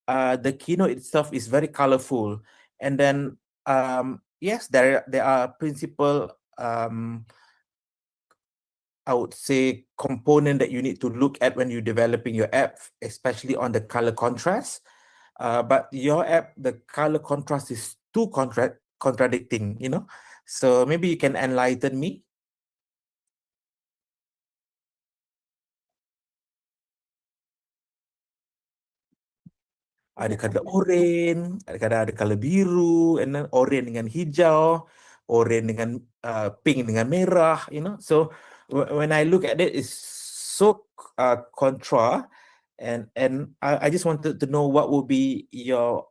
the keynote itself is very colorful. And then, yes, there are principal, I would say, component that you need to look at when you're developing your app, especially on the color contrast. But your app, the color contrast is too contradicting, you know. So maybe you can enlighten me. Ada color oranye, ada color biru, and then oranye dengan hijau, oranye dengan pink dengan merah, you know. So when I look at it, it's so contra, and I just wanted to know what would be your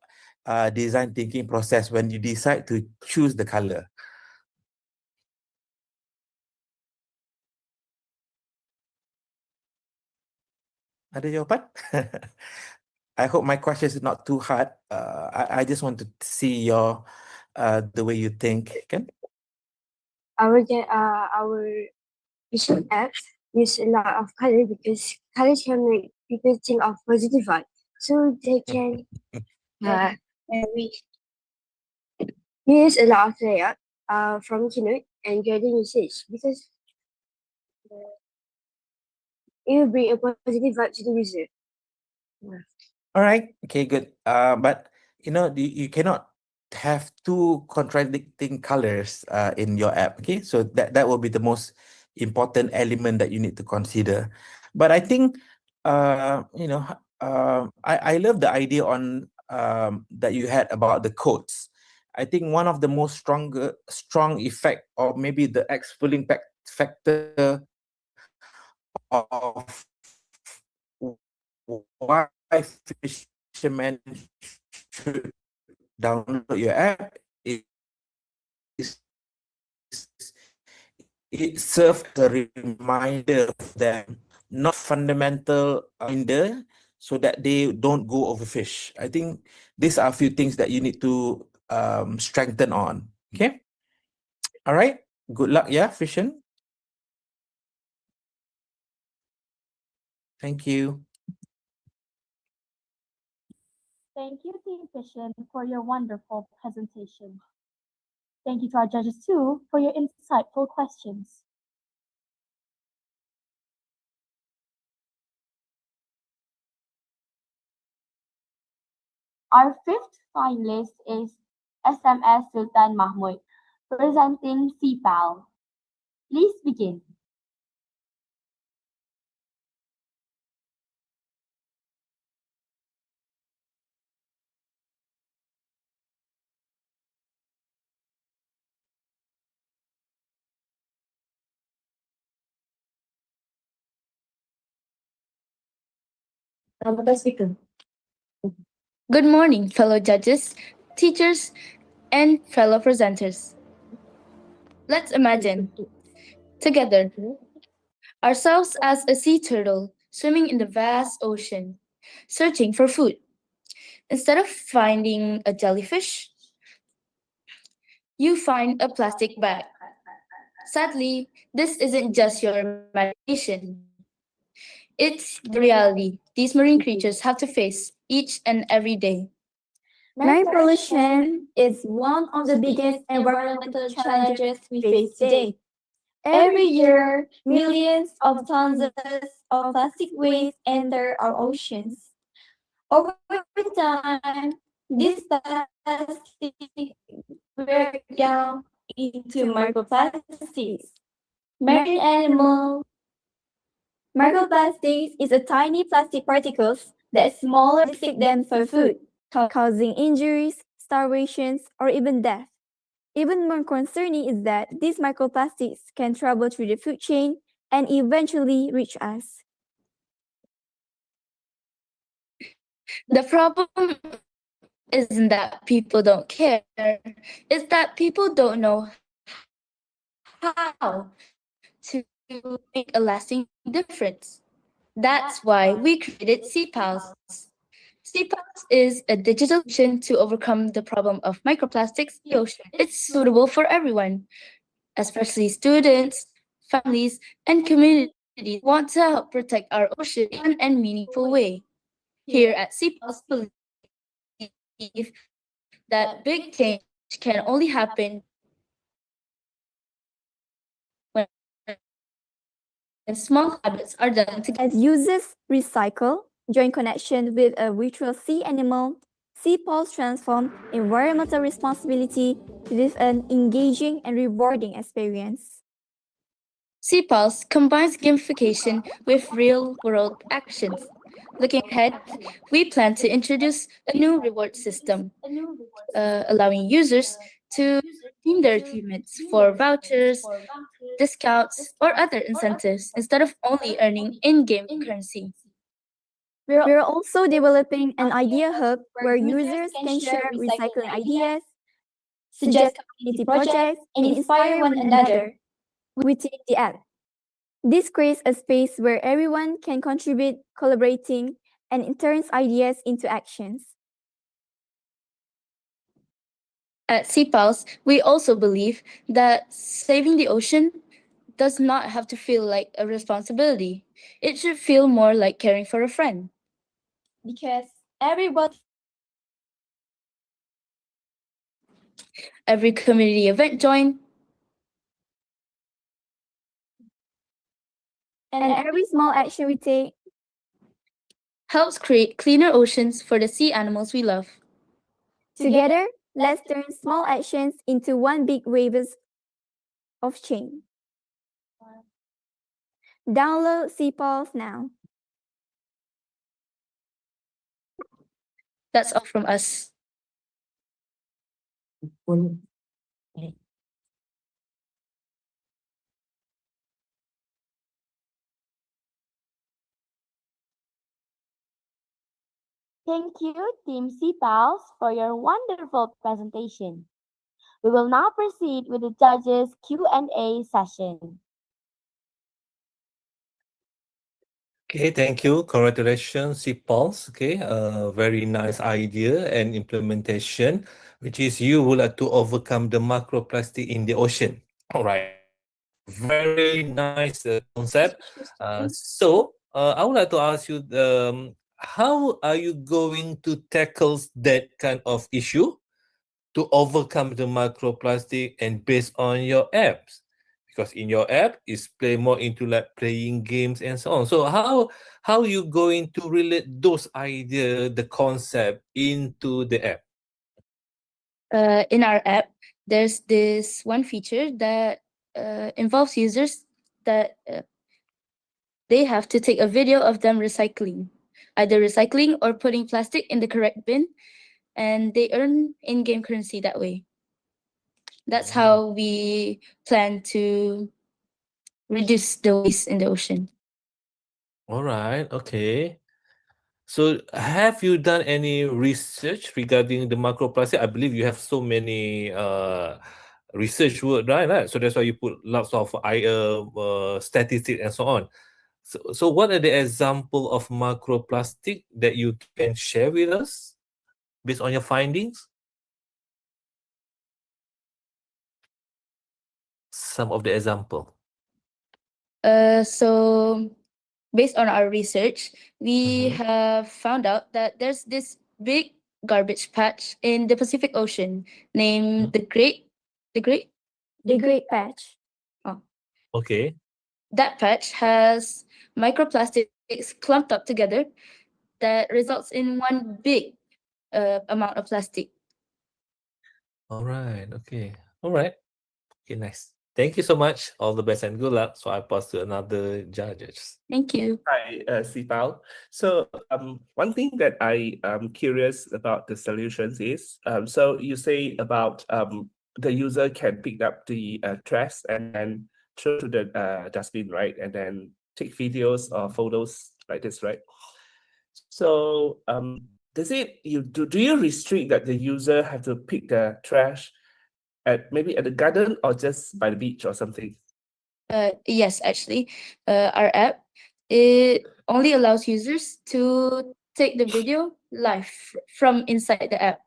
design thinking process when you decide to choose the color. Ada jawapan? I hope my question is not too hard. I just want to see your the way you think. Kan? Our vision apps use a lot of color because colors can make people think of positive vibe. So they can we use a lot of layout from Keynote and grading usage because it will bring a positive vibe to the user. All right. Okay, good. But you know, you cannot have two contradicting colors in your app. Okay, so that will be the most important element that you need to consider. But I think you know, I love the idea on that you had about the codes. I think one of the most strong effect, or maybe the exfoliating factor of why fishermen should download your app is it serves as a reminder for them, not fundamental reminder, so that they don't go overfish. I think these are a few things that you need to strengthen on. Okay. All right. Good luck, yeah, Fission. Thank you. Thank you, Team Fission, for your wonderful presentation. Thank you to our judges too for your insightful questions. Our fifth finalist is SMS Sultan Mahmud, presenting CPAL. Please begin. Good morning, fellow judges, teachers, and fellow presenters. Let's imagine, together, ourselves as a sea turtle swimming in the vast ocean, searching for food. Instead of finding a jellyfish, you find a plastic bag. Sadly, this isn't just your imagination. It's the reality these marine creatures have to face each and every day. Marine pollution is one of the biggest environmental challenges we face today. Every year, millions of tons of plastic waste enter our oceans. Over time, this plastic break down into microplastics. Marine animals Microplastics is a tiny plastic particles that smaller mistake them for food, causing injuries, starvations, or even death. Even more concerning is that these microplastics can travel through the food chain and eventually reach us. The problem isn't that people don't care, it's that people don't know how to make a lasting difference. That's why we created CPALS. CPALS is a digital solution to overcome the problem of microplastics in the ocean. It's suitable for everyone, especially students, families, and communities who want to help protect our ocean in a fun and meaningful way. Here at CPALS, believe that big change can only happen when small habits are done together. As users recycle, join connection with a virtual sea animal, CPALS transform environmental responsibility with an engaging and rewarding experience. CPALS combines gamification with real-world actions. Looking ahead, we plan to introduce a new reward system, allowing users to redeem their achievements for vouchers, discounts, or other incentives instead of only earning in-game currency. We're also developing an idea hub where users can share recycling ideas, suggest community projects, and inspire one another within the app. This creates a space where everyone can contribute, collaborating, and it turns ideas into actions. At CPALS, we also believe that saving the ocean does not have to feel like a responsibility. It should feel more like caring for a friend. Because everybody Every community event joined, and every small action we take helps create cleaner oceans for the sea animals we love. together, let's turn small actions into one big wave of change. Download CPALS now. That's all from us. Thank you, Team CPALS, for your wonderful presentation. We will now proceed with the judges' Q&A session. Okay, thank you. Congratulations, CPALS. Okay, very nice idea and implementation, which is you would like to overcome the microplastic in the ocean. All right. Very nice concept. I would like to ask you, how are you going to tackle that kind of issue to overcome the microplastic and based on your apps? Because in your app is play more into like playing games and so on. So how you going to relate those idea, the concept into the app? In our app, there's this one feature that involves users that they have to take a video of them recycling, either recycling or putting plastic in the correct bin, and they earn in-game currency that way. That's how we plan to reduce the waste in the ocean. All right, okay. So have you done any research regarding the microplastic? I believe you have so many research work, right? So that's why you put lots of statistics and so on. So what are the example of microplastic that you can share with us based on your findings? Some of the example. So based on our research, we have found out that there's this big garbage patch in the Pacific Ocean named the Great Patch. Oh. Okay. That patch has microplastics clumped up together that results in one big amount of plastic. All right. Okay. All right. Okay. Nice. Thank you so much. All the best and good luck. So I pass to another judges. Thank you. Hi, Sipao. So one thing that I am curious about the solutions is, so you say about the user can pick up the trash and then throw to the dustbin, right? And then take videos or photos like this, right? So does it do you restrict that the user have to pick the trash at maybe at the garden or just by the beach or something? Yes, actually, our app, it only allows users to take the video live from inside the app.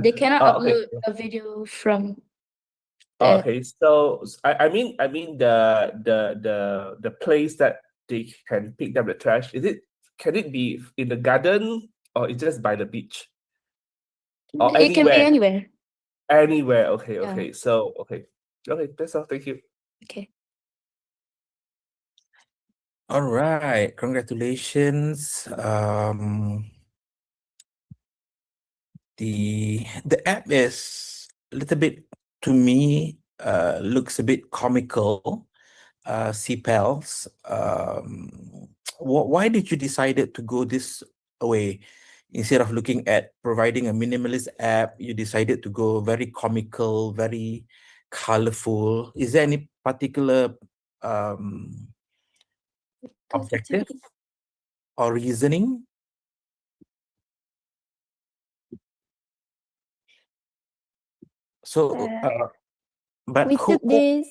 They cannot Oh, okay. upload a video from Oh, the okay, so I mean the place that they can pick up the trash, can it be in the garden or it's just by the beach? Or it can be anywhere? anywhere. Anywhere, okay, Yeah. okay. So okay. Okay, that's all. Thank you. Okay. All right, congratulations. The app is a little bit, to me, looks a bit comical. CPELs. Why did you decided to go this way? Instead of looking at providing a minimalist app, you decided to go very comical, very colorful. Is there any particular objective or reasoning? So, but We took this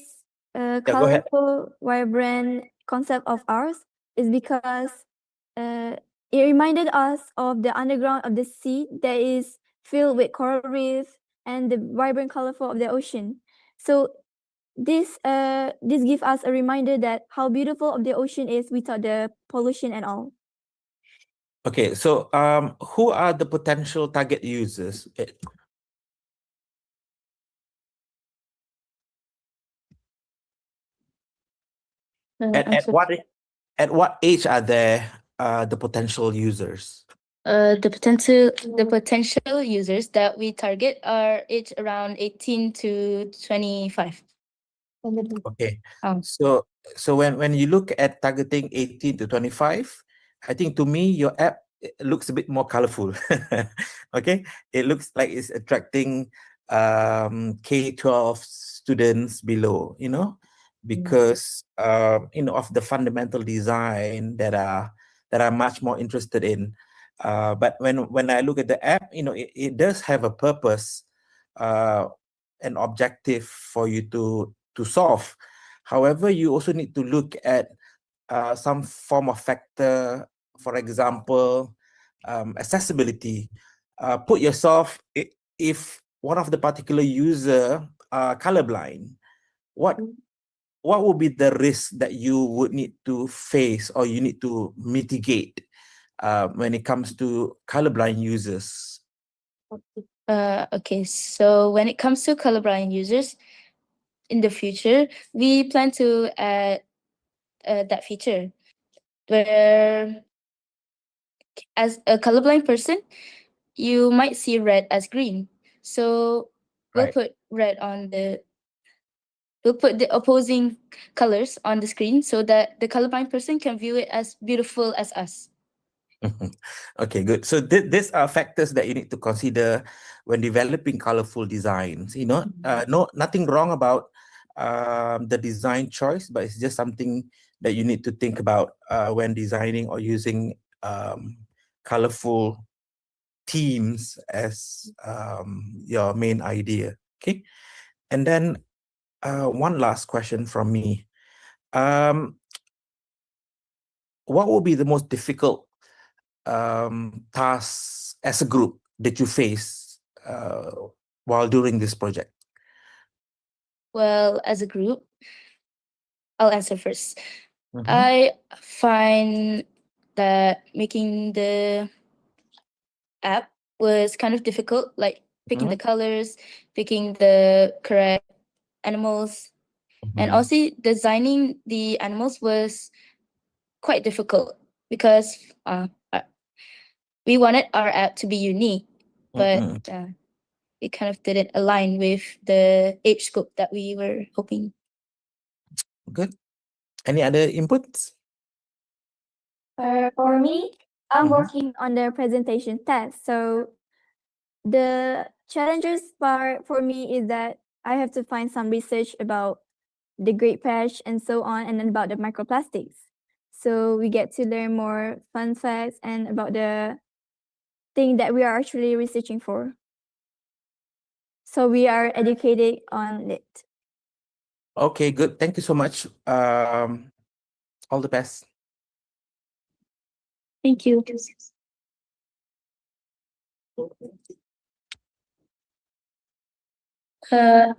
Yeah, go ahead. colorful, vibrant concept of ours is because it reminded us of the underground of the sea that is filled with coral reef and the vibrant colorful of the ocean. So this gives us a reminder that how beautiful of the ocean is without the pollution and all. Okay, so who are the potential target users? At what age are there the potential users? The potential users that we target are age around 18 to 25. Okay. Um, So when you look at targeting 18 to 25, I think to me your app looks a bit more colorful. Okay, it looks like it's attracting K-12 students below, because of the fundamental design that I'm much more interested in. But when I look at the app, it does have a purpose, an objective for you to solve. However, you also need to look at some form of factor, for example, accessibility. Put yourself, if one of the particular user are colorblind, what would be the risk that you would need to face or you need to mitigate when it comes to colorblind users? Okay, so when it comes to colorblind users, in the future, we plan to add that feature where, as a colorblind person, you might see red as green. So we'll Right. put we'll put the opposing colors on the screen so that the colorblind person can view it as beautiful as us. Okay, good. So these are factors that you need to consider when developing colorful designs. Nothing wrong about the design choice, but it's just something that you need to think about when designing or using colorful themes as your main idea. Okay, and then one last question from me. What will be the most difficult tasks as a group that you face while doing this project? Well, as a group, I'll answer first. Mhm. I find that making the app was kind of difficult, like picking the colors, picking the correct animals, and also designing the animals was quite difficult because we wanted our app to be unique, but it kind of didn't align with the age scope that we were hoping. Good. Any other inputs? For me, I'm Mhm. working on the presentation test. So the challenges part for me is that I have to find some research about the Great Patch and so on, and then about the microplastics. So we get to learn more fun facts and about the thing that we are actually researching for. So we are educated on it. Okay, good. Thank you so much. All the best. Thank you. Uh,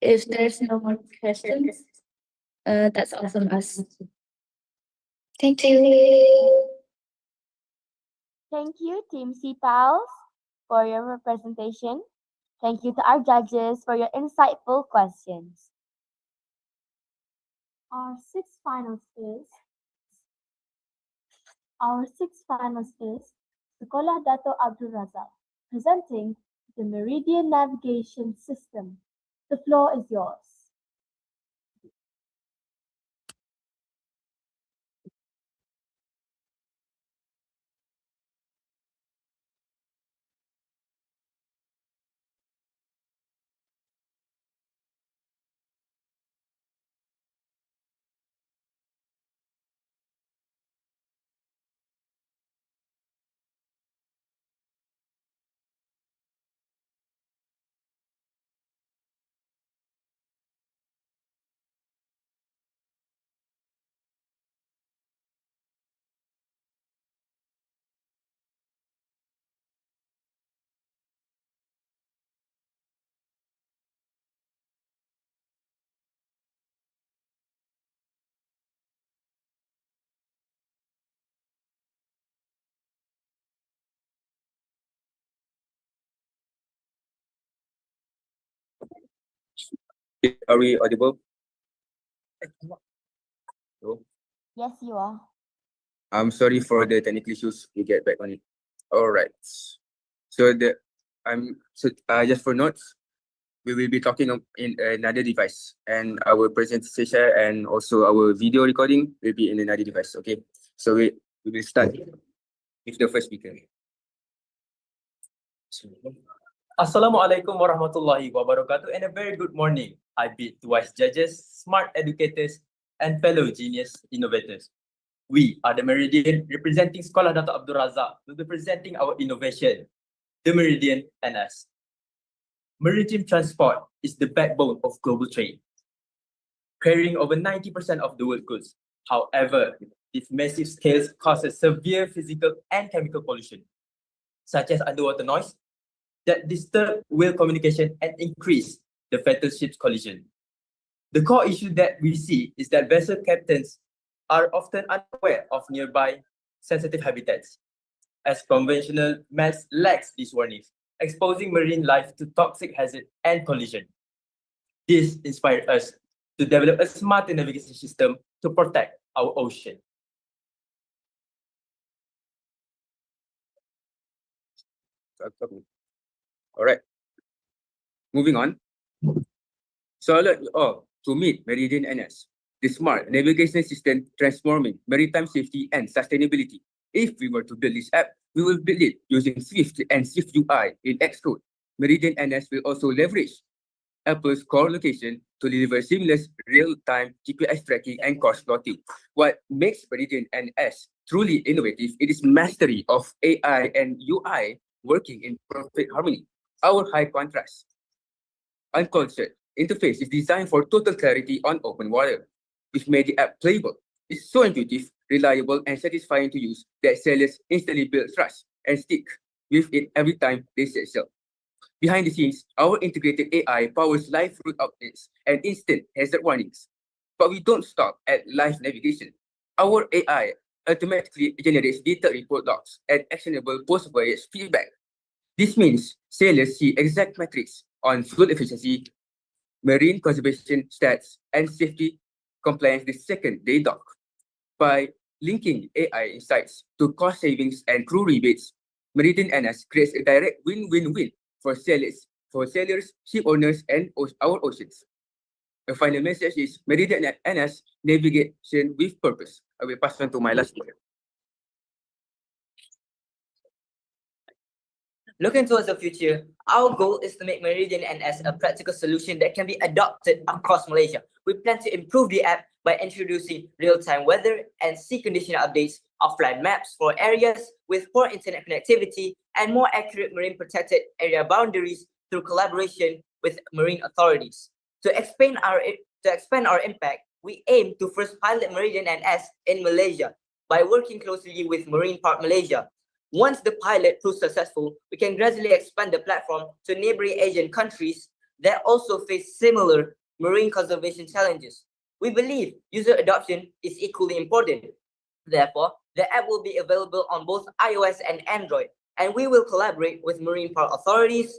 if there's no more questions, that's all from us. Thank you. Thank you, Team CPALs, for your presentation. Thank you to our judges for your insightful questions. Our sixth finalist is Sekolah Dato Abdul Razak, presenting the Meridian Navigation System. The floor is yours. Are we audible? Oh, Yes, you are. I'm sorry for the technical issues. We get back on it. All right. So just for notes, we will be talking in another device, and our presentation and also our video recording will be in another device. Okay. So we will start with the first speaker. Assalamualaikum warahmatullahi wabarakatuh and a very good morning. I bid to wise judges, smart educators, and fellow genius innovators. We are the Meridian representing Sekolah Dato Abdul Razak will be presenting our innovation, the Meridian NS. Maritime transport is the backbone of global trade, carrying over 90% of the world goods. However, its massive scales causes severe physical and chemical pollution, such as underwater noise, that disturb whale communication and increase the fatal ship's collision. The core issue that we see is that vessel captains are often unaware of nearby sensitive habitats, as conventional maps lacks these warnings, exposing marine life to toxic hazard and collision. This inspired us to develop a smarter navigation system to protect our ocean. All right. Moving on. So to meet Meridian NS, the smart navigation system transforming maritime safety and sustainability. If we were to build this app, we will build it using Swift and Swift UI in Xcode. Meridian NS will also leverage Apple's core location to deliver seamless real-time GPS tracking and course plotting. What makes Meridian NS truly innovative is its mastery of AI and UI working in perfect harmony. Our high contrast uncultured interface is designed for total clarity on open water, which made the app playable. It's so intuitive, reliable, and satisfying to use that sellers instantly build trust and stick with it every time they set sail. Behind the scenes, our integrated AI powers live route updates and instant hazard warnings. But we don't stop at live navigation. Our AI automatically generates detailed report docs and actionable post-voyage feedback. This means sailors see exact metrics on fuel efficiency, marine conservation stats, and safety compliance the second they dock. By linking AI insights to cost savings and crew rebates, Meridian NS creates a direct win-win-win for sailors, ship owners, and our oceans. The final message is Meridian NS navigation with purpose. I will pass on to my last speaker. Looking towards the future, our goal is to make Meridian NS a practical solution that can be adopted across Malaysia. We plan to improve the app by introducing real-time weather and sea condition updates, offline maps for areas with poor internet connectivity, and more accurate marine protected area boundaries through collaboration with marine authorities. To expand our impact, we aim to first pilot Meridian NS in Malaysia by working closely with Marine Park Malaysia. Once the pilot proves successful, we can gradually expand the platform to neighboring Asian countries that also face similar marine conservation challenges. We believe user adoption is equally important. Therefore, the app will be available on both iOS and Android, and we will collaborate with marine park authorities,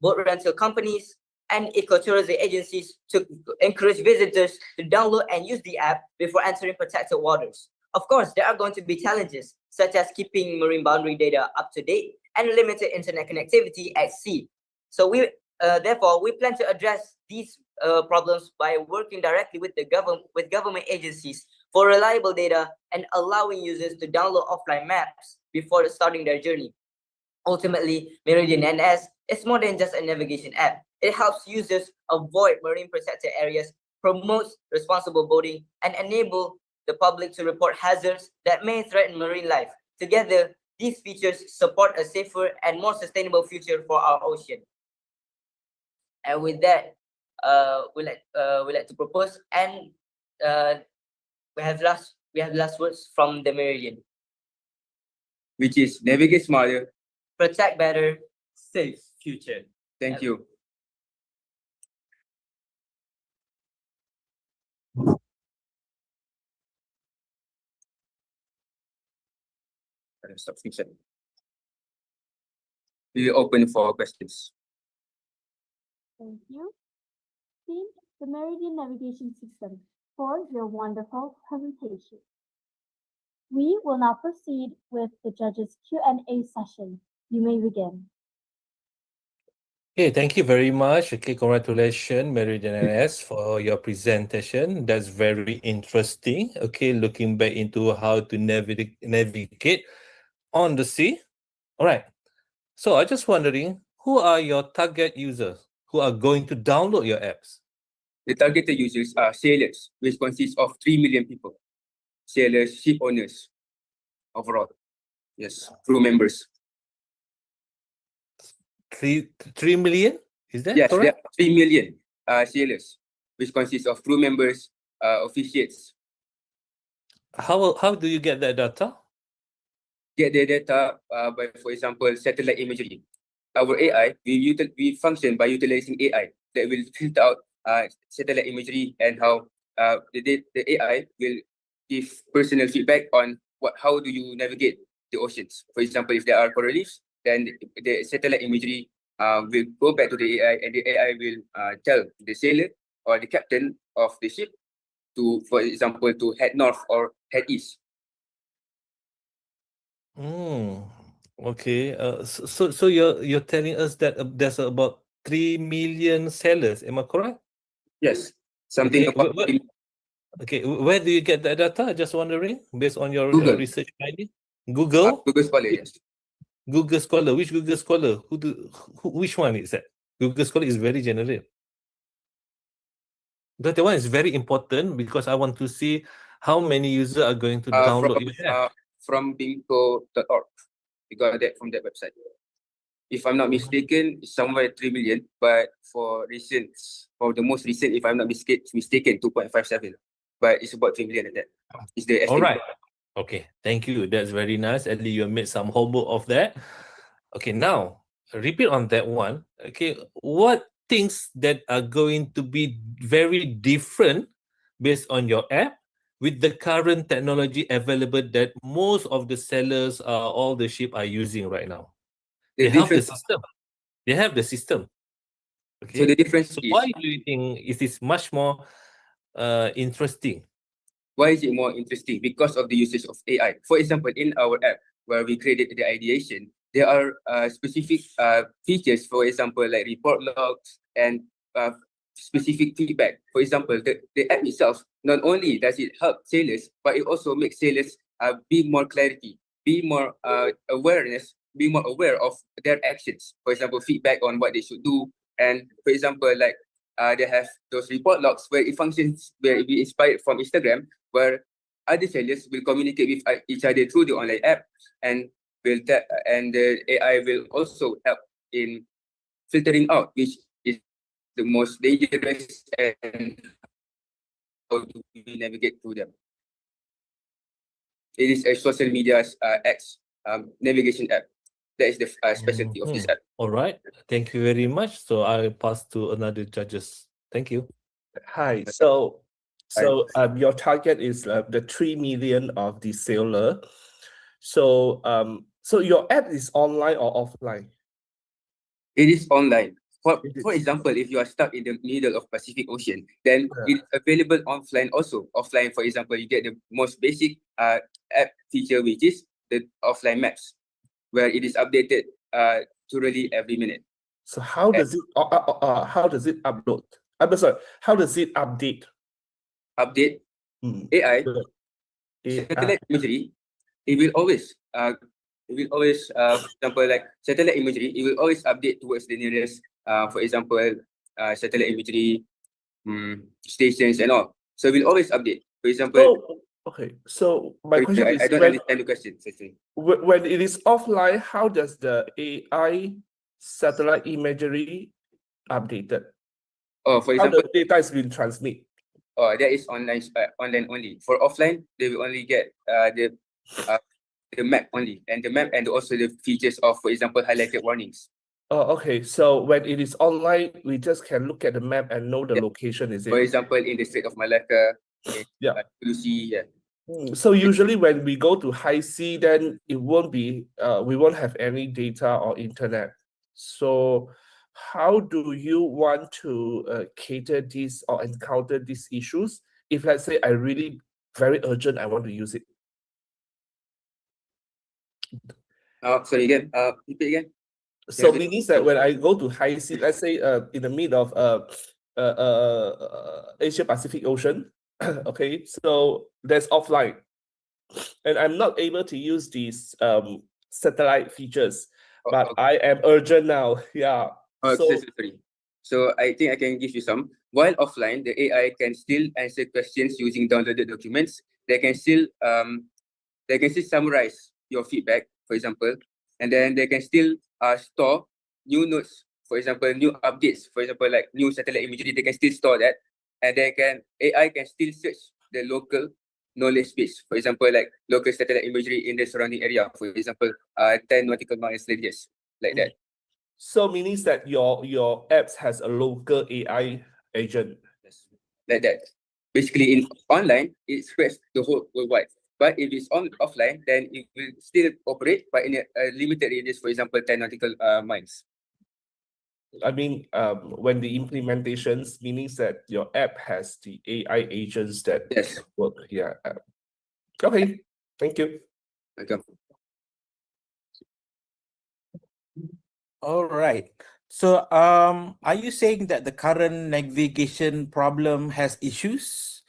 boat rental companies, and ecotourism agencies to encourage visitors to download and use the app before entering protected waters. Of course, there are going to be challenges, such as keeping marine boundary data up to date and limited internet connectivity at sea. So therefore, we plan to address these problems by working directly with government agencies for reliable data and allowing users to download offline maps before starting their journey. Ultimately, Meridian NS is more than just a navigation app. It helps users avoid marine protected areas, promotes responsible boating, and enable the public to report hazards that may threaten marine life. Together, these features support a safer and more sustainable future for our ocean. And with that, we like to propose, and we have last words from the Meridian, which is navigate smarter, protect better, safe future. Thank you. Subscription. We open for questions. Thank you. Team, the Meridian Navigation System, for your wonderful presentation. We will now proceed with the judges' Q&A session. You may begin. Okay, thank you very much. Okay, congratulations, Meridian NS, for your presentation. That's very interesting. Okay, looking back into how to navigate on the sea. All right. So I'm just wondering, who are your target users who are going to download your apps? The targeted users are sailors, which consists of 3 million people. Sailors, ship owners, overall. Yes, crew members. 3 million? Is that yes, correct? There are 3 million sailors, which consists of crew members, officiates. How do you get that data? Get the data by, for example, satellite imagery. Our AI, we function by utilizing AI that will filter out satellite imagery and how the AI will give personal feedback on how do you navigate the oceans. For example, if there are coral reefs, then the satellite imagery will go back to the AI, and the AI will tell the sailor or the captain of the ship to, for example, to head north or head east. Okay. So you're telling us that there's about 3 million sailors. Am I correct? Yes. Something okay. about Okay. Where do you get that data? Just wondering, based on your Google. research finding. Google. Google Scholar. Yes. Google Scholar. Which Google Scholar? Which one is that? Google Scholar is very general. That one is very important because I want to see how many users are going to download your app. From bingo.org. We got that from that website. If I'm not mistaken, it's somewhere 3 million, but for the most recent, if I'm not mistaken, 2.57. But it's about 3 million at that. It's the estimate. All right. Okay. Thank you. That's very nice. At least you made some homework of that. Okay. Now, repeat on that one. Okay. What things that are going to be very different based on your app with the current technology available that most of the sellers, all the ship are using right now? They have the system. They have the system. Okay. So the difference so is, why do you think it is much more interesting? Why is it more interesting? Because of the usage of AI. For example, in our app where we created the ideation, there are specific features, for example, like report logs and specific feedback. For example, the app itself, not only does it help sailors, but it also makes sailors be more clarity, be more awareness, be more aware of their actions. For example, feedback on what they should do. And for example, like they have those report logs where it functions, where it be inspired from Instagram, where other sailors will communicate with each other through the online app, and and the AI will also help in filtering out which is the most dangerous and how do we navigate through them. It is a social media's navigation app. That is the specialty of this app. All right. Thank you very much. So I'll pass to another judges. Thank you. Hi. Your target is the 3 million of the sailor. So your app is online or offline? It is online. For example, if you are stuck in the middle of Pacific Ocean, then it's available offline also. Offline, for example, you get the most basic app feature, which is the offline maps, where it is updated thoroughly every minute. So how does it upload? I'm sorry, how does it update? Update AI, satellite imagery. It will always for example, like satellite imagery, it will always update towards the nearest, for example, satellite imagery stations and all. So it will always update. For example, okay. So my question is, I don't understand the question. When it is offline, how does the AI satellite imagery updated? Oh, for example, how the data is being transmitted? Oh, that is online only. For offline, they will only get the map only, and the map and also the features of, for example, highlighted warnings. Oh, okay. So when it is online, we just can look at the map and know the location, is it? For example, in the Strait of Malacca, Lucy, So usually when we go to high sea, then it won't be, we won't have any data or internet. So how do you want to cater this or encounter these issues? If let's say I really very urgent, I want to use it. Sorry again. Repeat again. So means that when I go to high sea, let's say in the middle of Asia Pacific Ocean, okay, so that's offline, and I'm not able to use these satellite features, but I am urgent now. Yeah. So I think I can give you some. While offline, the AI can still answer questions using downloaded documents. They can still summarize your feedback, for example, and then they can still store new notes, for example, new updates, for example, like new satellite imagery. They can still store that, and AI can still search the local knowledge base, for example, like local satellite imagery in the surrounding area, for example, 10 nautical miles radius, like that. So means that your apps has a local AI agent. Yes. Like that. Basically, in online, it spreads the whole worldwide. But if it's offline, then it will still operate, but in a limited radius, for example, 10 nautical miles. I mean, when the implementations, meaning that your app has the AI agents that work. Yeah. Okay. Thank you. Welcome. All right. So, are you saying that the current navigation problem has issues?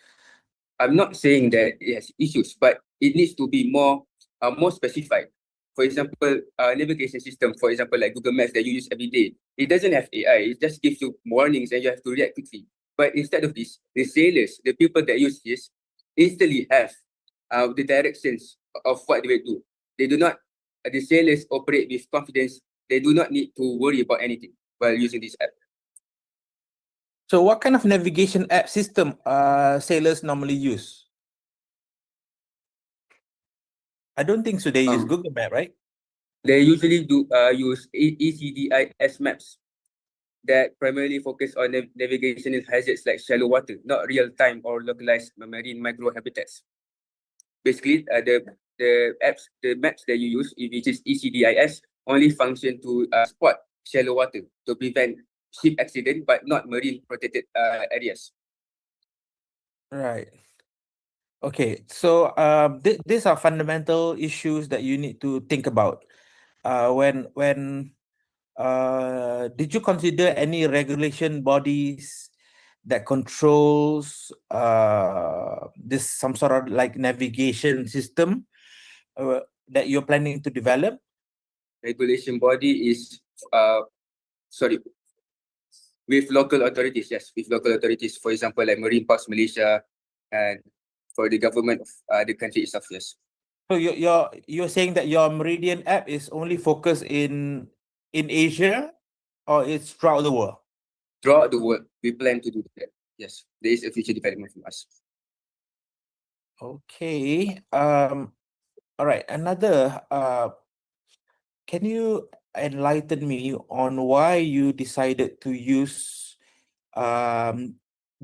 I'm not saying that it has issues, but it needs to be more specified. For example, navigation system, for example, like Google Maps that you use every day, it doesn't have AI. It just gives you warnings and you have to react quickly. But instead of this, the sailors, the people that use this, instantly have the directions of what they will do. They do not, the sailors operate with confidence. They do not need to worry about anything while using this app. So what kind of navigation app system sailors normally use? I don't think so. They use Google Map, right? They usually do use ECDIS maps that primarily focus on navigation in hazards like shallow water, not real-time or localized marine microhabitats. Basically, the maps that you use, which is ECDIS, only function to spot shallow water to prevent ship accident, but not marine protected areas. Right. Okay. So these are fundamental issues that you need to think about. When did you consider any regulation bodies that controls this some sort of like navigation system that you're planning to develop? Regulation body is with local authorities, yes, with local authorities, for example, like Marine Parks Malaysia, and for the government of the country itself, yes. So you're saying that your Meridian app is only focused in Asia, or it's throughout the world? Throughout the world, we plan to do that. Yes, there is a future development from us. Okay. All right. Another. Can you enlighten me on why you decided to use the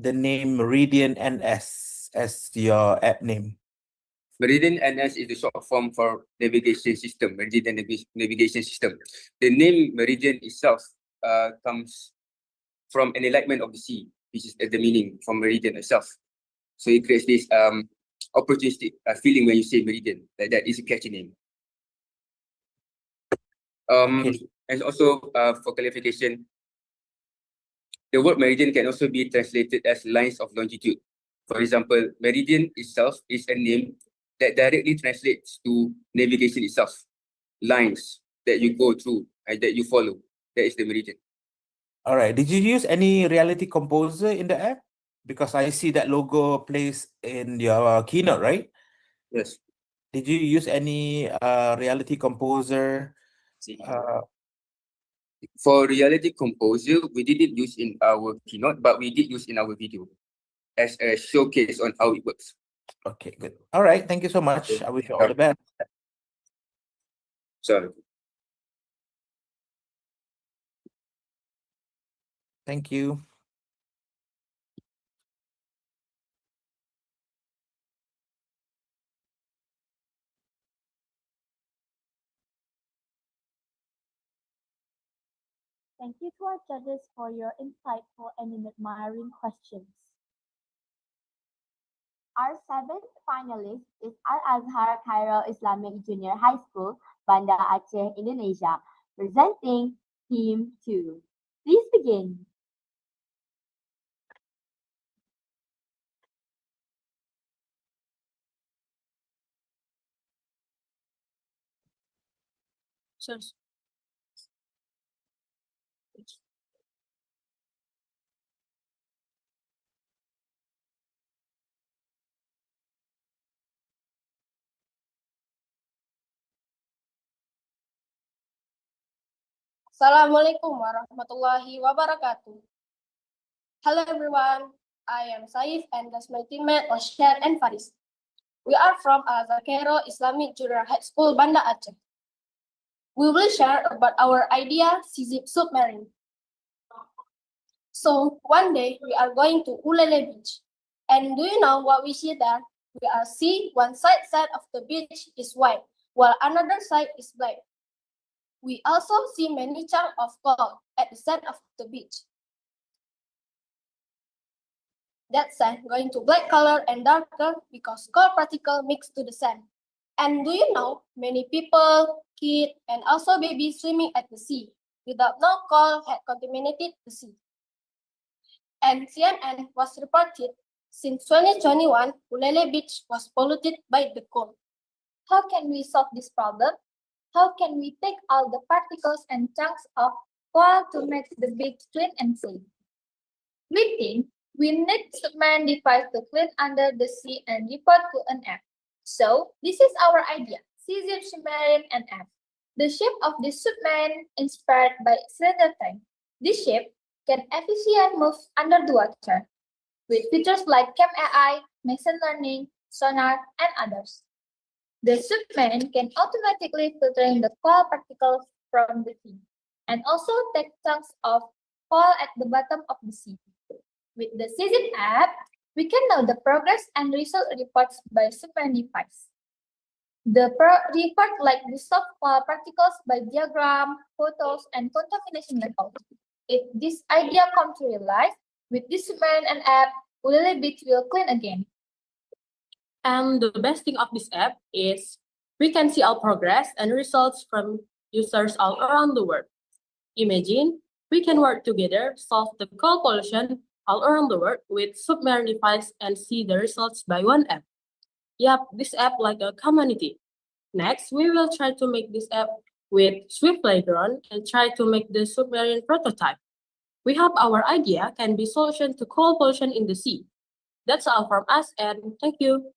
name Meridian NS as your app name? Meridian NS is the short form for navigation system, Meridian navigation system. The name Meridian itself comes from an enlightenment of the sea, which is the meaning from Meridian itself. So it creates this opportunistic feeling when you say Meridian, that is a catchy name. And also for clarification, the word meridian can also be translated as lines of longitude. For example, meridian itself is a name that directly translates to navigation itself. Lines that you go through and that you follow. That is the meridian. All right. Did you use any reality composer in the app? Because I see that logo placed in your keynote, right? Yes. Did you use any reality composer? For reality composer, we didn't use in our keynote, but we did use in our video as a showcase on how it works. Okay, good. All right. Thank you so much. I wish you all the best. Sorry. Thank you. Thank you to our judges for your insightful and admiring questions. Our seventh finalist is Al-Azhar Cairo Islamic Junior High School, Banda Aceh, Indonesia, presenting Team 2. Please begin. Assalamualaikum warahmatullahi wabarakatuh. Hello everyone, I am Saif and that's my teammate Oshan and Faris. We are from Al-Azhar Cairo Islamic Junior High School, Banda Aceh. We will share about our idea, Sizip Submarine. So one day we are going to Ulele Beach. And do you know what we see there? We are see one side of the beach is white, while another side is black. We also see many chunks of coal at the sand of the beach. That sand going to black color and darker because coal particle mixed to the sand. And do you know, many people, kids, and also babies swimming at the sea without no coal had contaminated the sea. And CNN was reported since 2021, Ulele Beach was polluted by the coal. How can we solve this problem? How can we take all the particles and chunks of coal to make the beach clean and safe? We think we need submarine device to clean under the sea and report to an app. So this is our idea, Sizip Submarine and app. The shape of this submarine inspired by cylinder tank. This shape can efficiently move under the water with features like Cam AI, machine learning, sonar, and others. The submarine can automatically filter the coal particles from the sea and also take chunks of coal at the bottom of the sea. With the Sizip app, we can know the progress and result reports by submarine device. The report like the soft coal particles by diagram, photos, and contamination level. If this idea comes to real life, with this submarine and app, Ulele Beach will clean again. And the best thing of this app is we can see our progress and results from users all around the world. Imagine we can work together, solve the coal pollution all around the world with submarine device and see the results by one app. Yep, this app like a community. Next, we will try to make this app with Swift later on and try to make the submarine prototype. We hope our idea can be solution to coal pollution in the sea. That's all from us and thank you.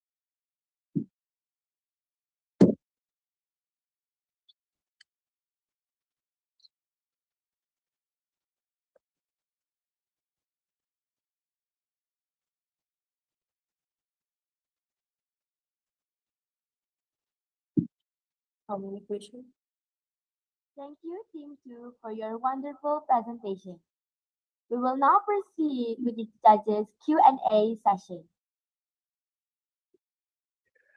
How many questions? Thank you, Team 2, for your wonderful presentation. We will now proceed with the judges' Q&A session.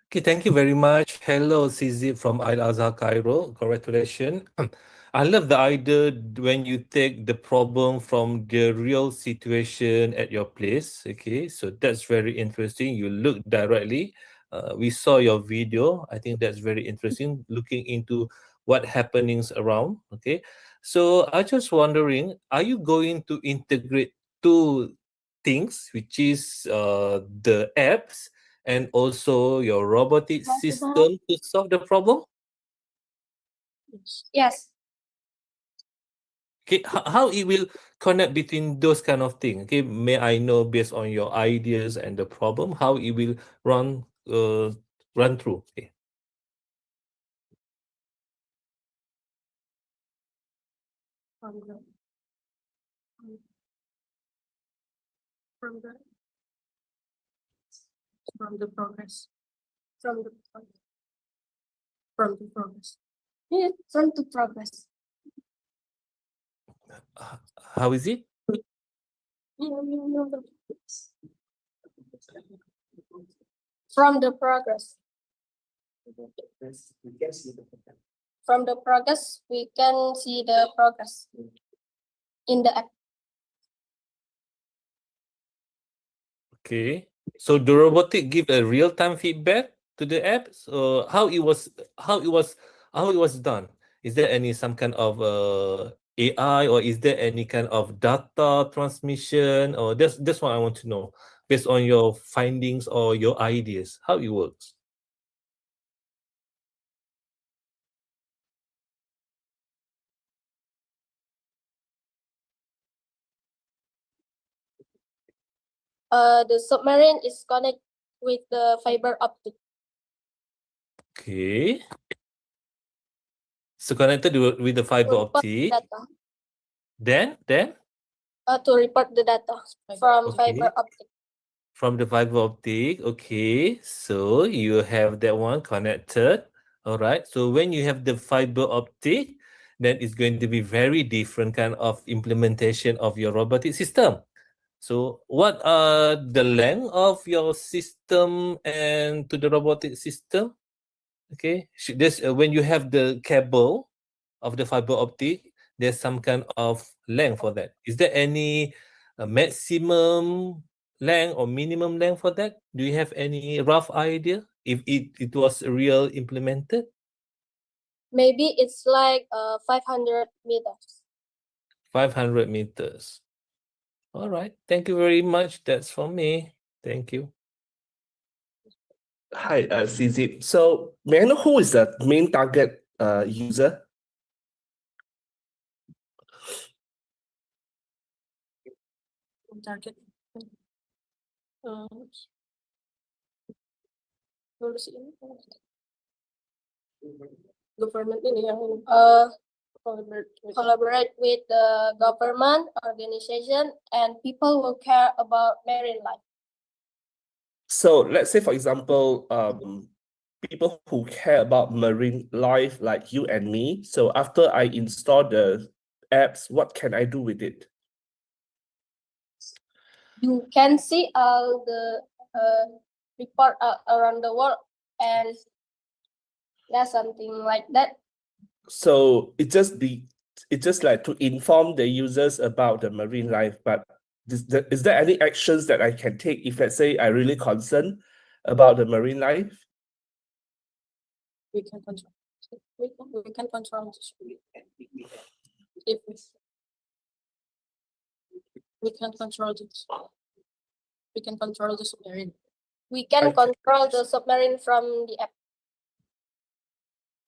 Okay, thank you very much. Hello, CZ from Al Azhar Cairo. Congratulations. I love the idea when you take the problem from the real situation at your place. Okay, so that's very interesting. You look directly. We saw your video. I think that's very interesting. Looking into what happenings around. Okay, so I just wondering, are you going to integrate two things, which is the apps and also your robotic system to solve the problem? Yes. Okay, how it will connect between those kind of things? Okay, may I know based on your ideas and the problem how it will run through? Okay. From the progress. From the progress. Yeah, from the progress. How is it? From the progress. From the progress, we can see the progress in the app. Okay. So the robotic give a real-time feedback to the app. So how it was done? Is there some kind of AI or is there any kind of data transmission? Or that's what I want to know based on your findings or your ideas, how it works. The submarine is connected with the fiber optic. Okay. So connected with the fiber optic. Then? To report the data from fiber optic. From the fiber optic, okay. So you have that one connected. All right. So when you have the fiber optic, then it's going to be very different kind of implementation of your robotic system. So what are the length of your system and to the robotic system? Okay. This when you have the cable of the fiber optic, there's some kind of length for that. Is there any maximum length or minimum length for that? Do you have any rough idea if it was real implemented? Maybe it's like 500 meters. 500 meters. All right. Thank you very much. That's from me. Thank you. Hi, CZ. So may I know who is the main target user? Target. Government ini yang collaborate with the government, organization, and people who care about marine life. So let's say, for example, people who care about marine life like you and me. So after I install the apps, what can I do with it? You can see all the report around the world, and that's something like that. So it's just like to inform the users about the marine life, but is there any actions that I can take if, let's say, I really concerned about the marine life? We can control. We can control. If We can control this. We can control the submarine. We can control the submarine from the app.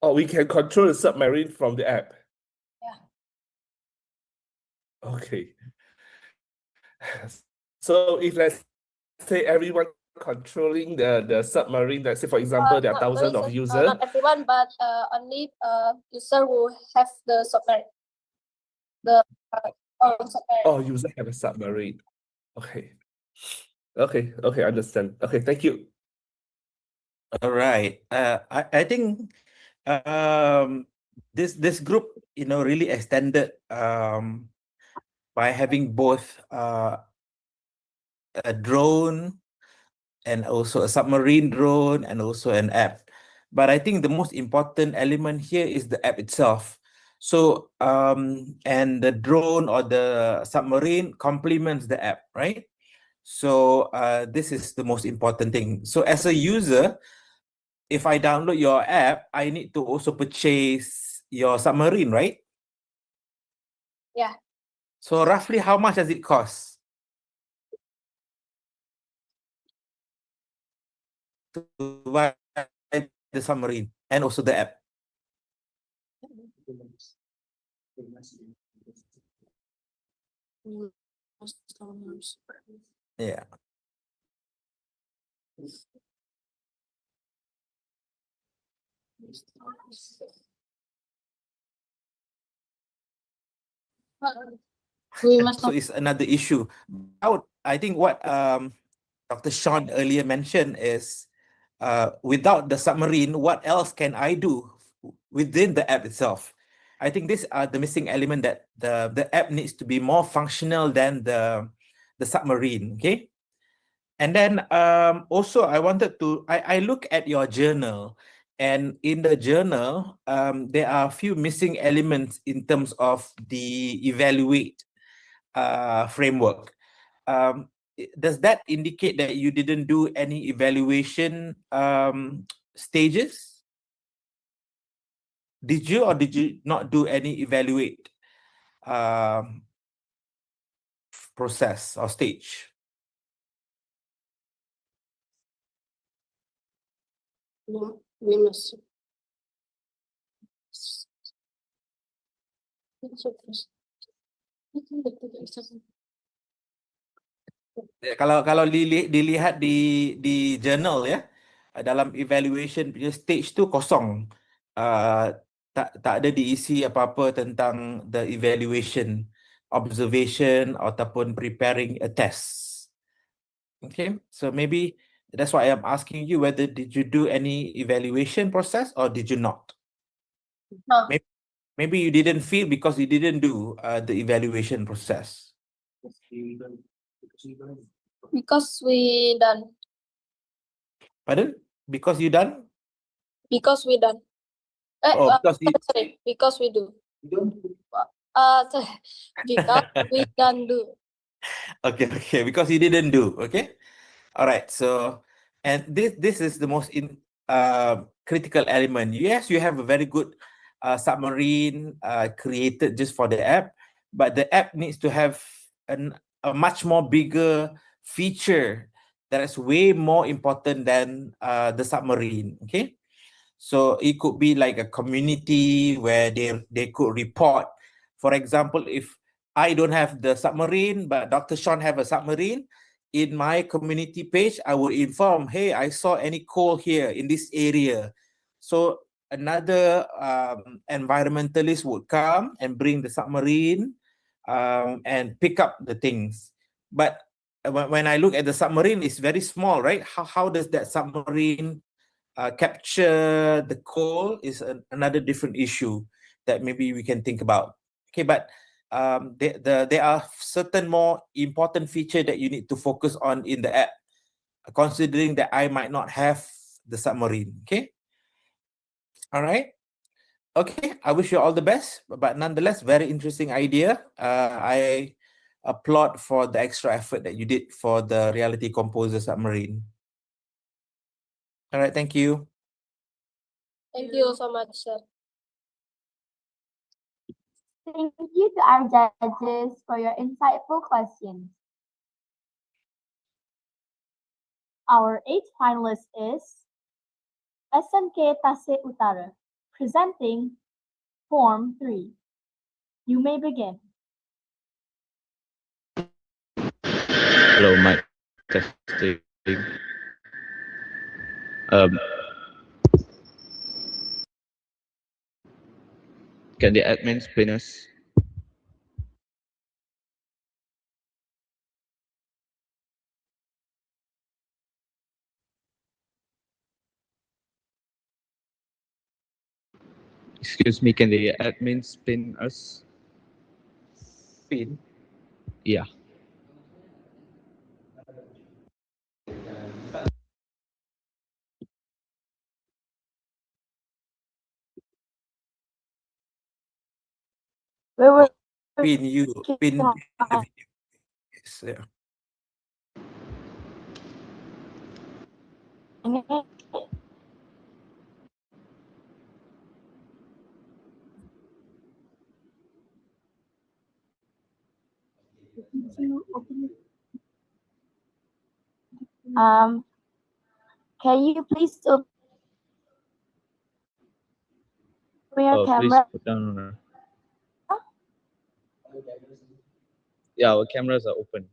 Oh, we can control the submarine from the app. Yeah. Okay. So if let's say everyone controlling the submarine, let's say for example there are thousands of users. Not everyone, but only user who have the submarine. The own submarine. Oh, user have a submarine. Okay. Okay, understand. Okay, thank you. All right. I think this group, really extended by having both a drone and also a submarine drone and also an app. But I think the most important element here is the app itself. So and the drone or the submarine complements the app, right? So this is the most important thing. So as a user, if I download your app, I need to also purchase your submarine, right? Yeah. So roughly how much does it cost to buy the submarine and also the app? Yeah. So it's another issue. I think what Dr. Sean earlier mentioned is without the submarine, what else can I do within the app itself? I think these are the missing element that the app needs to be more functional than the submarine. Okay. And then also I wanted to I look at your journal, and in the journal there are a few missing elements in terms of the evaluate framework. Does that indicate that you didn't do any evaluation stages? Did you or did you not do any evaluate process or stage? No, we must. Kalau dilihat di journal ya, dalam evaluation punya stage tu kosong. Tak ada diisi apa-apa tentang the evaluation, observation ataupun preparing a test. Okay, so maybe that's why I'm asking you whether did you do any evaluation process or did you not? No. Maybe you didn't feel because you didn't do the evaluation process. Because we done. Pardon? Because you done? Because we done. Sorry, because we do. Sorry, because we done do. Okay, because you didn't do. Okay, all right. So, and this is the most critical element. Yes, you have a very good submarine created just for the app, but the app needs to have a much more bigger feature that is way more important than the submarine. Okay, so it could be like a community where they could report. For example, if I don't have the submarine, but Dr. Sean have a submarine, in my community page, I will inform, hey, I saw any coal here in this area. So another environmentalist would come and bring the submarine and pick up the things. But when I look at the submarine, it's very small, right? How does that submarine capture the coal is another different issue that maybe we can think about. Okay, but there are certain more important feature that you need to focus on in the app, considering that I might not have the submarine. Okay, all right. Okay, I wish you all the best, but nonetheless, very interesting idea. I applaud for the extra effort that you did for the Reality Composer submarine. All right, thank you. Thank you so much, sir. Thank you to our judges for your insightful questions. Our eighth finalist is SMK Tasik Utara, presenting Form 3. You may begin. Hello, mic testing. Can the admin spin us? Excuse me, can the admin spin us? Spin. Yeah. Pin you. Pin. Yes, yeah. Um, can you please open your Please camera? put down on our... Yeah, our cameras are open.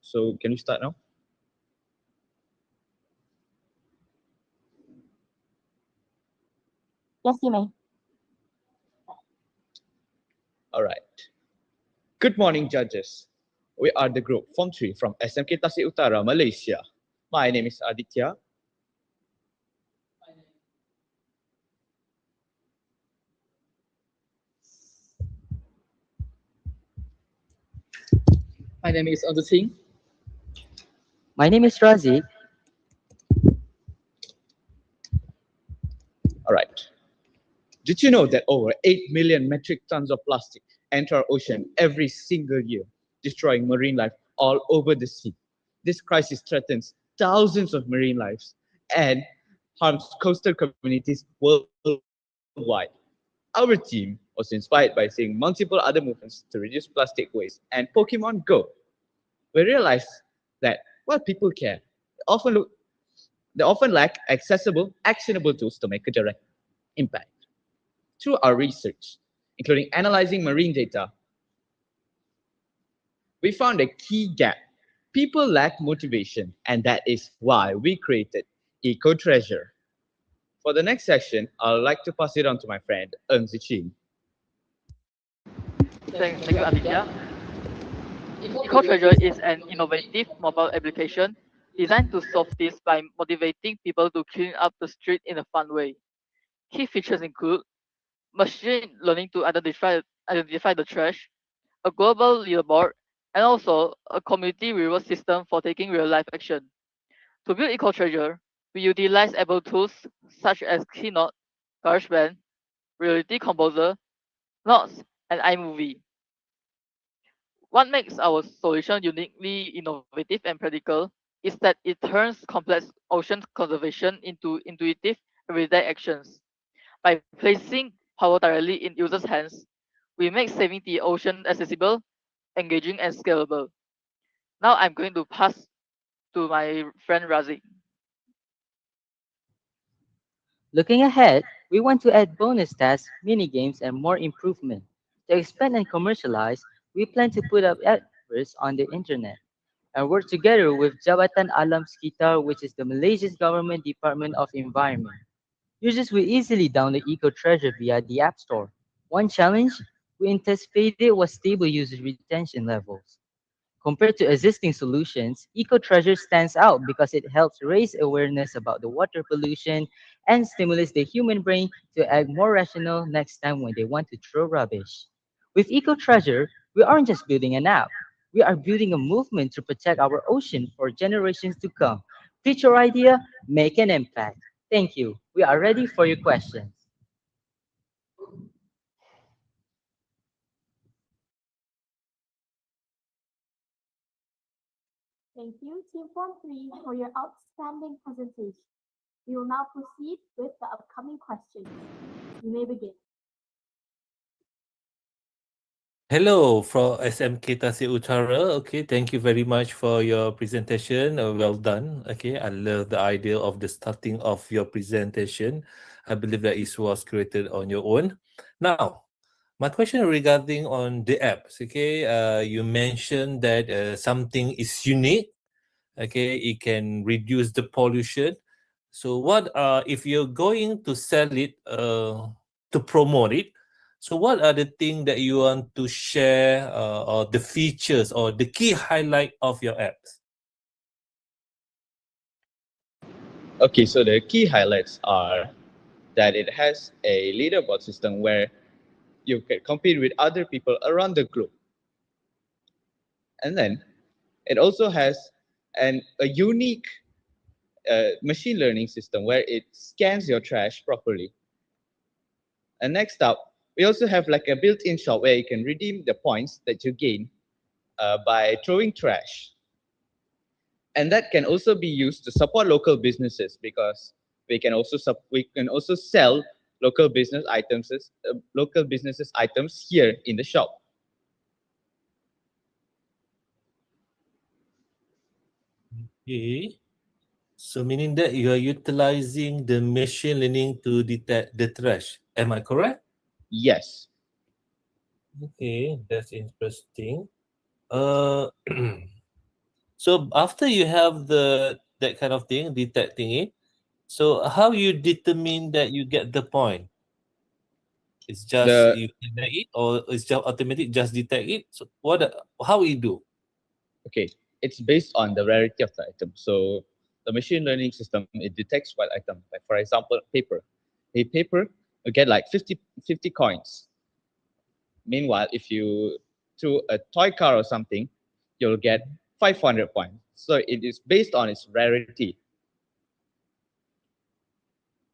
So can you start now? Yes, you may. All right. Good morning, judges. We are the group Form 3 from SMK Tasik Utara, Malaysia. My name is Aditya. My name is Andu Singh. My name is Razi. All right. Did you know that over 8 million metric tons of plastic enter our ocean every single year, destroying marine life all over the sea? This crisis threatens thousands of marine lives and harms coastal communities worldwide. Our team was inspired by seeing multiple other movements to reduce plastic waste and Pokemon Go. We realized that while people care, they often lack accessible, actionable tools to make a direct impact. Through our research, including analyzing marine data, we found a key gap. People lack motivation, and that is why we created Eco Treasure. For the next section, I'd like to pass it on to my friend, Eng Ziqing. Thank you, Aditya. EcoTreasure is an innovative mobile application designed to solve this by motivating people to clean up the street in a fun way. Key features include machine learning to identify the trash, a global leaderboard, and also a community reward system for taking real-life action. To build EcoTreasure, we utilize Apple tools such as Keynote, GarageBand, Reality Composer, Notes, and iMovie. What makes our solution uniquely innovative and practical is that it turns complex ocean conservation into intuitive, everyday actions. By placing power directly in users' hands, we make saving the ocean accessible, engaging, and scalable. Now I'm going to pass to my friend Razik. Looking ahead, we want to add bonus tasks, mini games, and more improvement. To expand and commercialize, we plan to put up adverts on the internet and work together with Jabatan Alam Sekitar, which is the Malaysia's government Department of Environment. Users will easily download Eco Treasure via the App Store. One challenge we anticipated was stable user retention levels. Compared to existing solutions, Eco Treasure stands out because it helps raise awareness about the water pollution and stimulates the human brain to act more rational next time when they want to throw rubbish. With Eco Treasure, we aren't just building an app, we are building a movement to protect our ocean for generations to come. Pitch your idea, make an impact. Thank you. We are ready for your questions. Thank you, Team Form 3, for your outstanding presentation. We will now proceed with the upcoming questions. You may begin. Hello from SMK Tasik Utara. Okay, thank you very much for your presentation. Well done. Okay, I love the idea of the starting of your presentation. I believe that it was created on your own. Now, my question regarding on the apps. Okay, you mentioned that something is unique. Okay, it can reduce the pollution. So, what if you're going to sell it to promote it? So what are the things that you want to share or the features or the key highlight of your apps? Okay, so the key highlights are that it has a leaderboard system where you can compete with other people around the globe. And then it also has a unique machine learning system where it scans your trash properly. And next up, we also have like a built-in shop where you can redeem the points that you gain by throwing trash. And that can also be used to support local businesses because we can also sell local businesses items here in the shop. Okay. So meaning that you are utilizing the machine learning to detect the trash. Am I correct? Yes. Okay, that's interesting. So after you have that kind of thing, detecting it, so how you determine that you get the point? It's just The you detect it, or it's just automatic, just detect it. So how you do? Okay, it's based on the rarity of the item. So the machine learning system, it detects what item. Like for example, paper. A paper, you get like 50 coins. Meanwhile, if you throw a toy car or something, you'll get 500 points. So it is based on its rarity.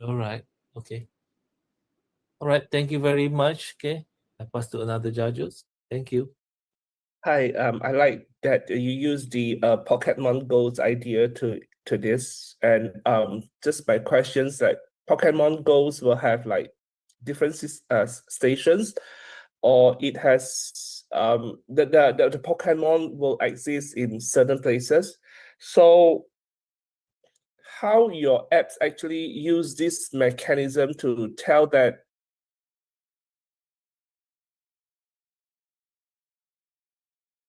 All right. Okay. All right. Thank you very much. Okay. I pass to another judges. Thank you. Hi, I like that you use the Pokemon Go's idea to this, and just my questions that Pokemon Go's will have like different stations, or it has the Pokemon will exist in certain places. So how your apps actually use this mechanism to tell that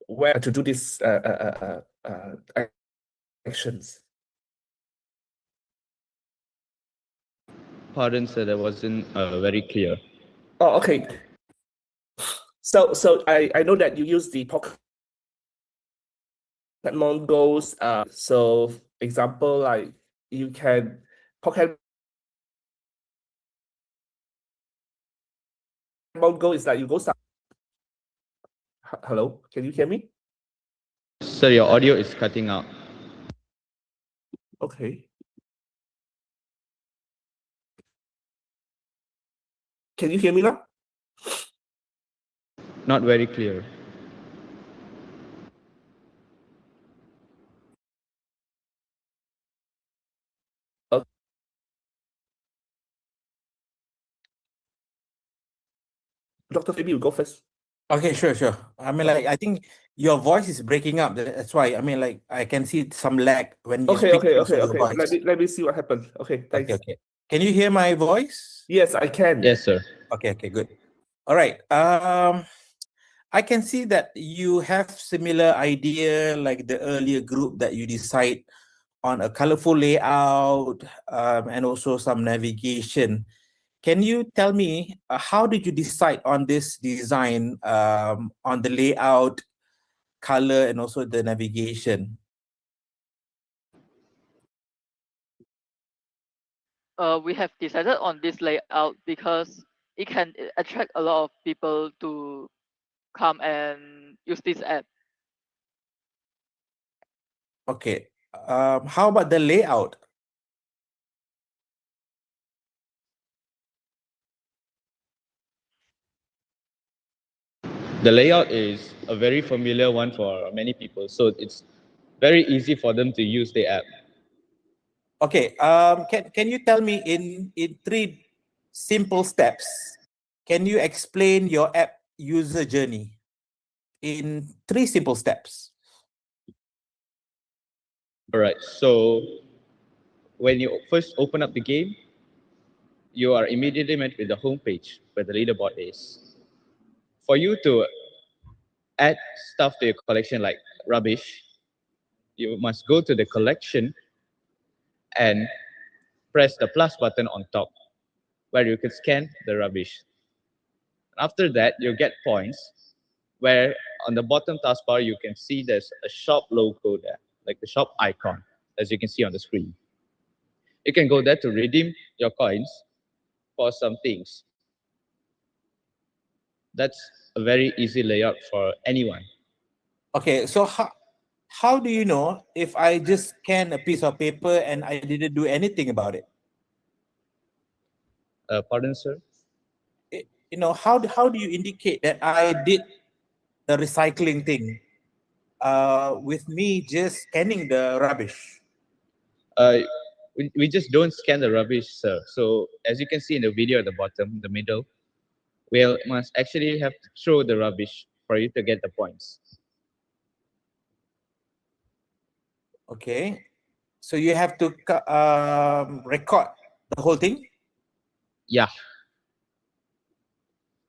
where to do this actions. Pardon, sir, that wasn't very clear. Oh, okay. So I know that you use the Pokemon Go's. So example, like you can Pokemon Go is like you go some. Hello, can you hear me? Sir, your audio is cutting out. Okay. Can you hear me now? Not very clear. Dr. Phoebe, you go first. Okay, sure. I mean, like, I think your voice is breaking up. That's why. I mean, like, I can see some lag when you speak. Also your voice. Let me see what happened. Okay, thanks. Okay. Can you hear my voice? Yes, I can. Yes, sir. Okay, good. All right. I can see that you have similar idea like the earlier group that you decide on a colorful layout and also some navigation. Can you tell me how did you decide on this design on the layout, color, and also the navigation? We have decided on this layout because it can attract a lot of people to come and use this app. Okay. How about the layout? The layout is a very familiar one for many people. So it's very easy for them to use the app. Okay, can you tell me in 3 simple steps, can you explain your app user journey in 3 simple steps? All right, so when you first open up the game, you are immediately met with the home page where the leaderboard is. For you to add stuff to your collection like rubbish, you must go to the collection and press the plus button on top where you can scan the rubbish. After that, you get points where on the bottom taskbar you can see there's a shop logo there, like the shop icon, as you can see on the screen. You can go there to redeem your coins for some things. That's a very easy layout for anyone. Okay, so how do you know if I just scan a piece of paper and I didn't do anything about it? Pardon, sir? You know, how do you indicate that I did the recycling thing with me just scanning the rubbish? We just don't scan the rubbish, sir. So as you can see in the video at the bottom, the middle, we must actually have to throw the rubbish for you to get the points. Okay, so you have to record the whole thing? Yeah.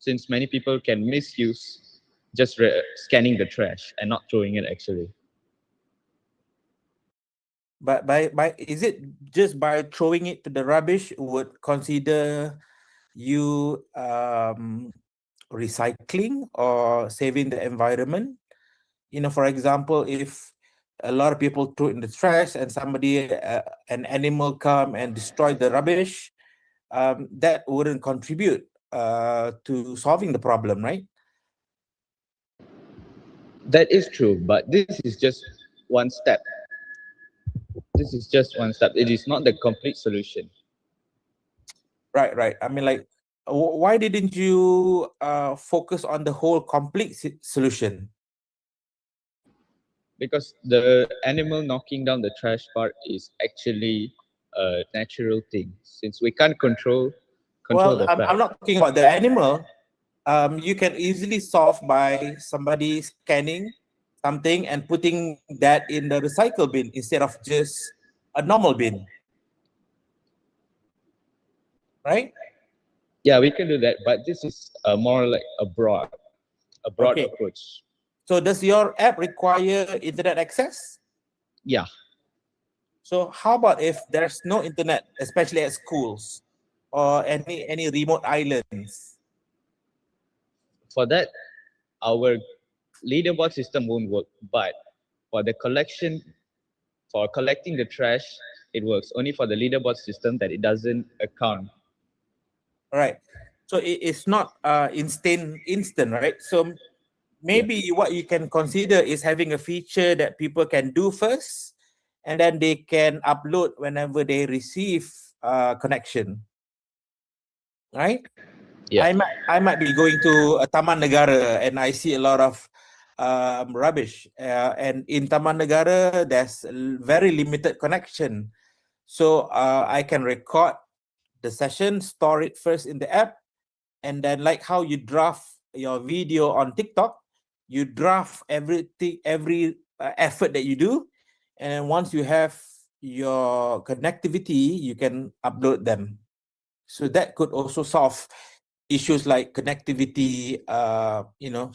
Since many people can misuse just scanning the trash and not throwing it actually. But by is it just by throwing it to the rubbish would consider you recycling or saving the environment? You know, for example, if a lot of people throw it in the trash and somebody, an animal come and destroy the rubbish, that wouldn't contribute to solving the problem, right? That is true, but this is just one step. This is just one step. It is not the complete solution. Right. I mean, like, why didn't you focus on the whole complete solution? Because the animal knocking down the trash part is actually a natural thing. Since we can't control Well, the fact. I'm not talking about the animal. You can easily solve by somebody scanning something and putting that in the recycle bin instead of just a normal bin, right? Yeah, we can do that, but this is more like a broad Okay. approach. So does your app require internet access? Yeah. So how about if there's no internet, especially at schools or any remote islands? For that, our leaderboard system won't work, but for the collecting the trash, it works. Only for the leaderboard system that it doesn't account. All right. So it's not instant, right? So maybe what you can consider is having a feature that people can do first, and then they can upload whenever they receive connection, right? Yeah. I might be going to a Taman Negara and I see a lot of rubbish, and in Taman Negara there's very limited connection, so I can record the session, store it first in the app, and then like how you draft your video on TikTok, you draft every effort that you do, and once you have your connectivity, you can upload them. So that could also solve issues like connectivity, you know,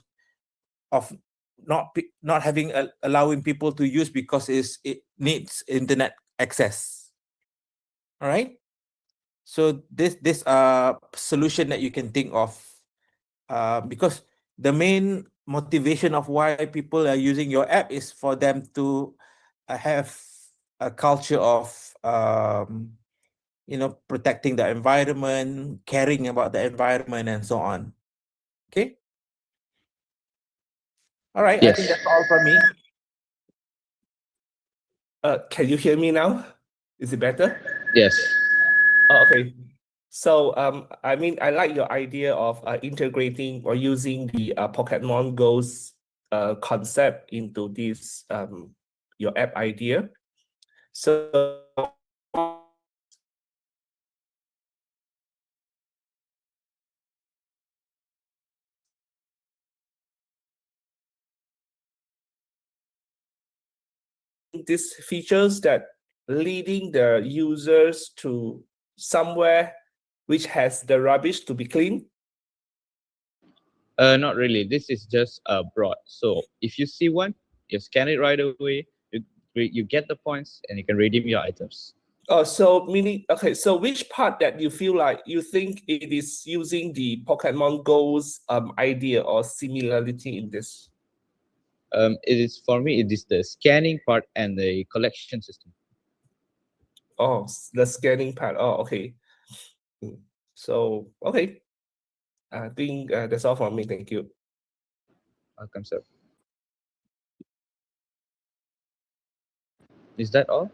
of not having allowing people to use because it needs internet access. All right. So this solution that you can think of, because the main motivation of why people are using your app is for them to have a culture of you know, protecting the environment, caring about the environment, and so on. Okay. All right. Yes. I think that's all from me. Can you hear me now? Is it better? Yes. Oh, okay. So, I mean, I like your idea of integrating or using the Pokemon Go's concept into this your app idea. So these features that leading the users to somewhere which has the rubbish to be cleaned? Not really. This is just broad. So if you see one, you scan it right away. You get the points and you can redeem your items. Oh, so meaning, okay, so which part that you feel like you think it is using the Pokemon Go's idea or similarity in this? It is for me. It is the scanning part and the collection system. Oh, the scanning part. Oh, okay. So, okay. I think that's all from me. Thank you. Welcome, sir. Is that all?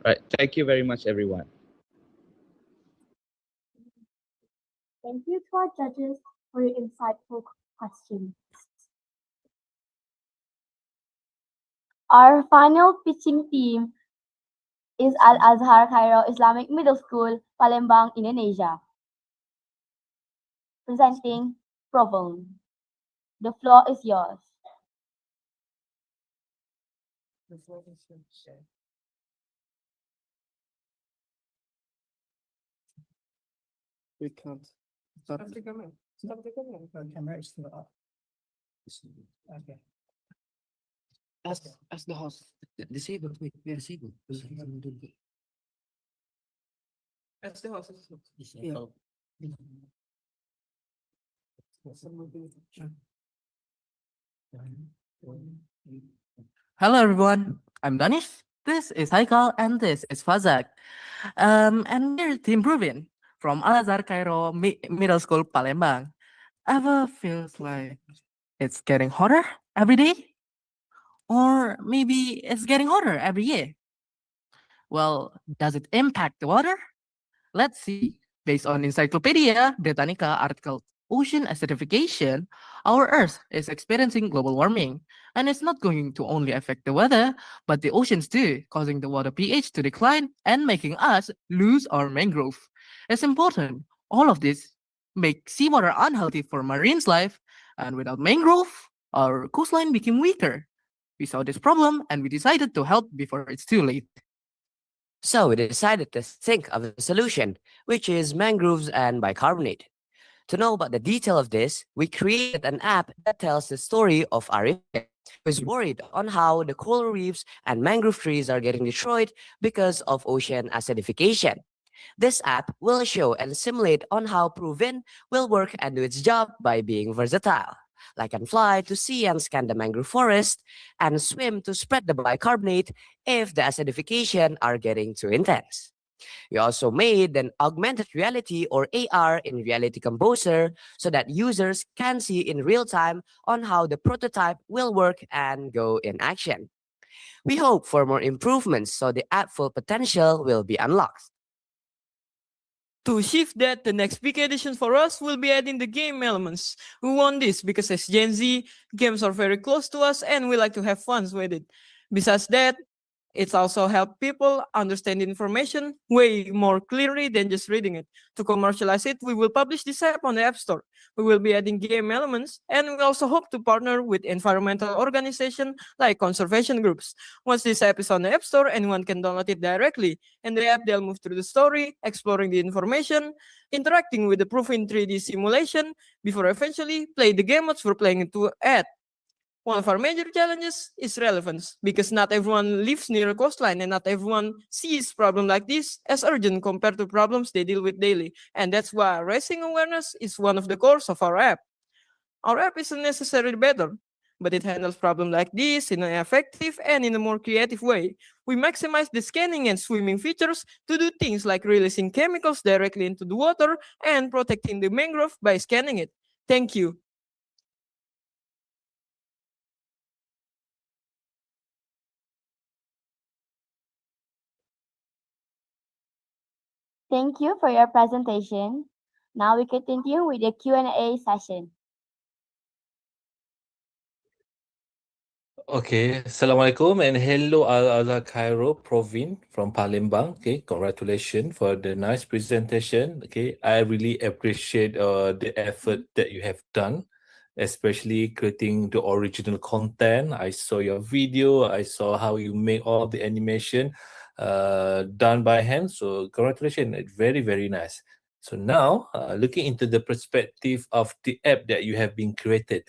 Right. Thank you very much, everyone. Thank you to our judges for your insightful questions. Our final pitching team is Al-Azhar Cairo Islamic Middle School, Palembang, Indonesia. Presenting Provone. The floor is yours. We can't. Stop the camera. Stop the camera. The camera is still up. Okay. As the host. Disabled. Wait, we are disabled. As the host. Disabled. Hello everyone, I'm Danish. This is Haikal and this is Fazak. And we're Team Provin from Al-Azhar Cairo Middle School Palembang. Ever feels like it's getting hotter every day? Or maybe it's getting hotter every year? Well, does it impact the water? Let's see. Based on Encyclopedia Britannica article Ocean Acidification, our Earth is experiencing global warming, and it's not going to only affect the weather, but the oceans too, causing the water pH to decline and making us lose our mangrove. It's important. All of this make seawater unhealthy for marine's life, and without mangrove, our coastline became weaker. We saw this problem and we decided to help before it's too late. So we decided to think of a solution, which is mangroves and bicarbonate. To know about the detail of this, we created an app that tells the story of Arif, who is worried on how the coral reefs and mangrove trees are getting destroyed because of ocean acidification. This app will show and simulate on how Proven will work and do its job by being versatile. Like can fly to see and scan the mangrove forest and swim to spread the bicarbonate if the acidification are getting too intense. We also made an augmented reality or AR in Reality Composer so that users can see in real time on how the prototype will work and go in action. We hope for more improvements so the app full potential will be unlocked. To shift that, the next big addition for us will be adding the game elements. We want this because as Gen Z, games are very close to us and we like to have fun with it. Besides that, it's also helped people understand information way more clearly than just reading it. To commercialize it, we will publish this app on the App Store. We will be adding game elements, and we also hope to partner with environmental organizations like conservation groups. Once this app is on the App Store, anyone can download it directly. In the app, they'll move through the story, exploring the information, interacting with the proof in 3D simulation, before eventually play the game modes we're planning to add. One of our major challenges is relevance, because not everyone lives near a coastline and not everyone sees problems like this as urgent compared to problems they deal with daily. And that's why raising awareness is one of the cores of our app. Our app isn't necessarily better, but it handles problems like this in an effective and in a more creative way. We maximize the scanning and swimming features to do things like releasing chemicals directly into the water and protecting the mangrove by scanning it. Thank you. Thank you for your presentation. Now we continue with the Q&A session. Okay, Assalamualaikum and hello Al Cairo Provin from Palembang. Okay, congratulations for the nice presentation. Okay, I really appreciate the effort that you have done, especially creating the original content. I saw your video, I saw how you make all the animation done by hand. So congratulations, it's very, very nice. So now, looking into the perspective of the app that you have been created,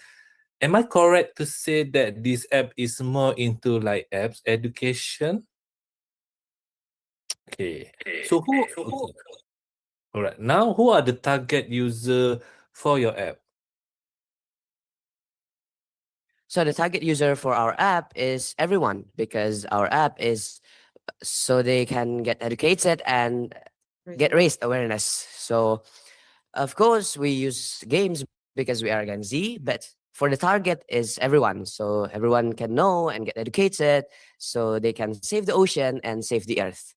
am I correct to say that this app is more into like apps education? Okay. So who? Okay. All right. Now, who are the target user for your app? So the target user for our app is everyone because our app is so they can get educated and get raised awareness. So of course we use games because we are Gen Z, but for the target is everyone. So everyone can know and get educated so they can save the ocean and save the earth.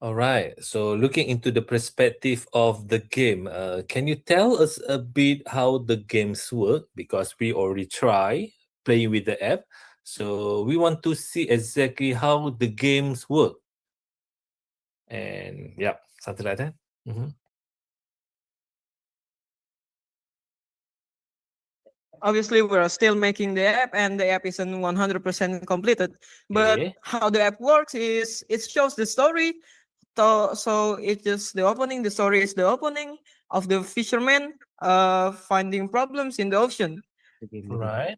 All right. So looking into the perspective of the game, can you tell us a bit how the games work? Because we already try playing with the app. So we want to see exactly how the games work. And yeah, something like that. Mhm. Obviously, we're still making the app, and the app isn't 100% completed. But Okay. how the app works is it shows the story. So it's just the opening. The story is the opening of the fisherman finding problems in the ocean. Right.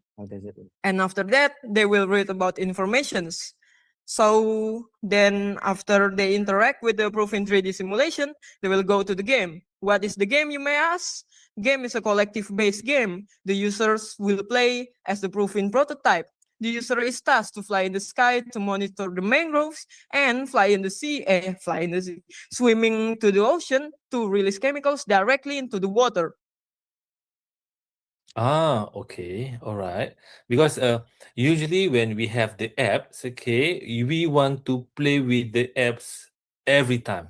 And after that, they will read about informations. So then after they interact with the proof in 3D simulation, they will go to the game. What is the game, you may ask? Game is a collective-based game. The users will play as the proof in prototype. The user is tasked to fly in the sky to monitor the mangroves and swimming to the ocean to release chemicals directly into the water. Ah, okay, all right. Because usually when we have the apps, okay, we want to play with the apps every time.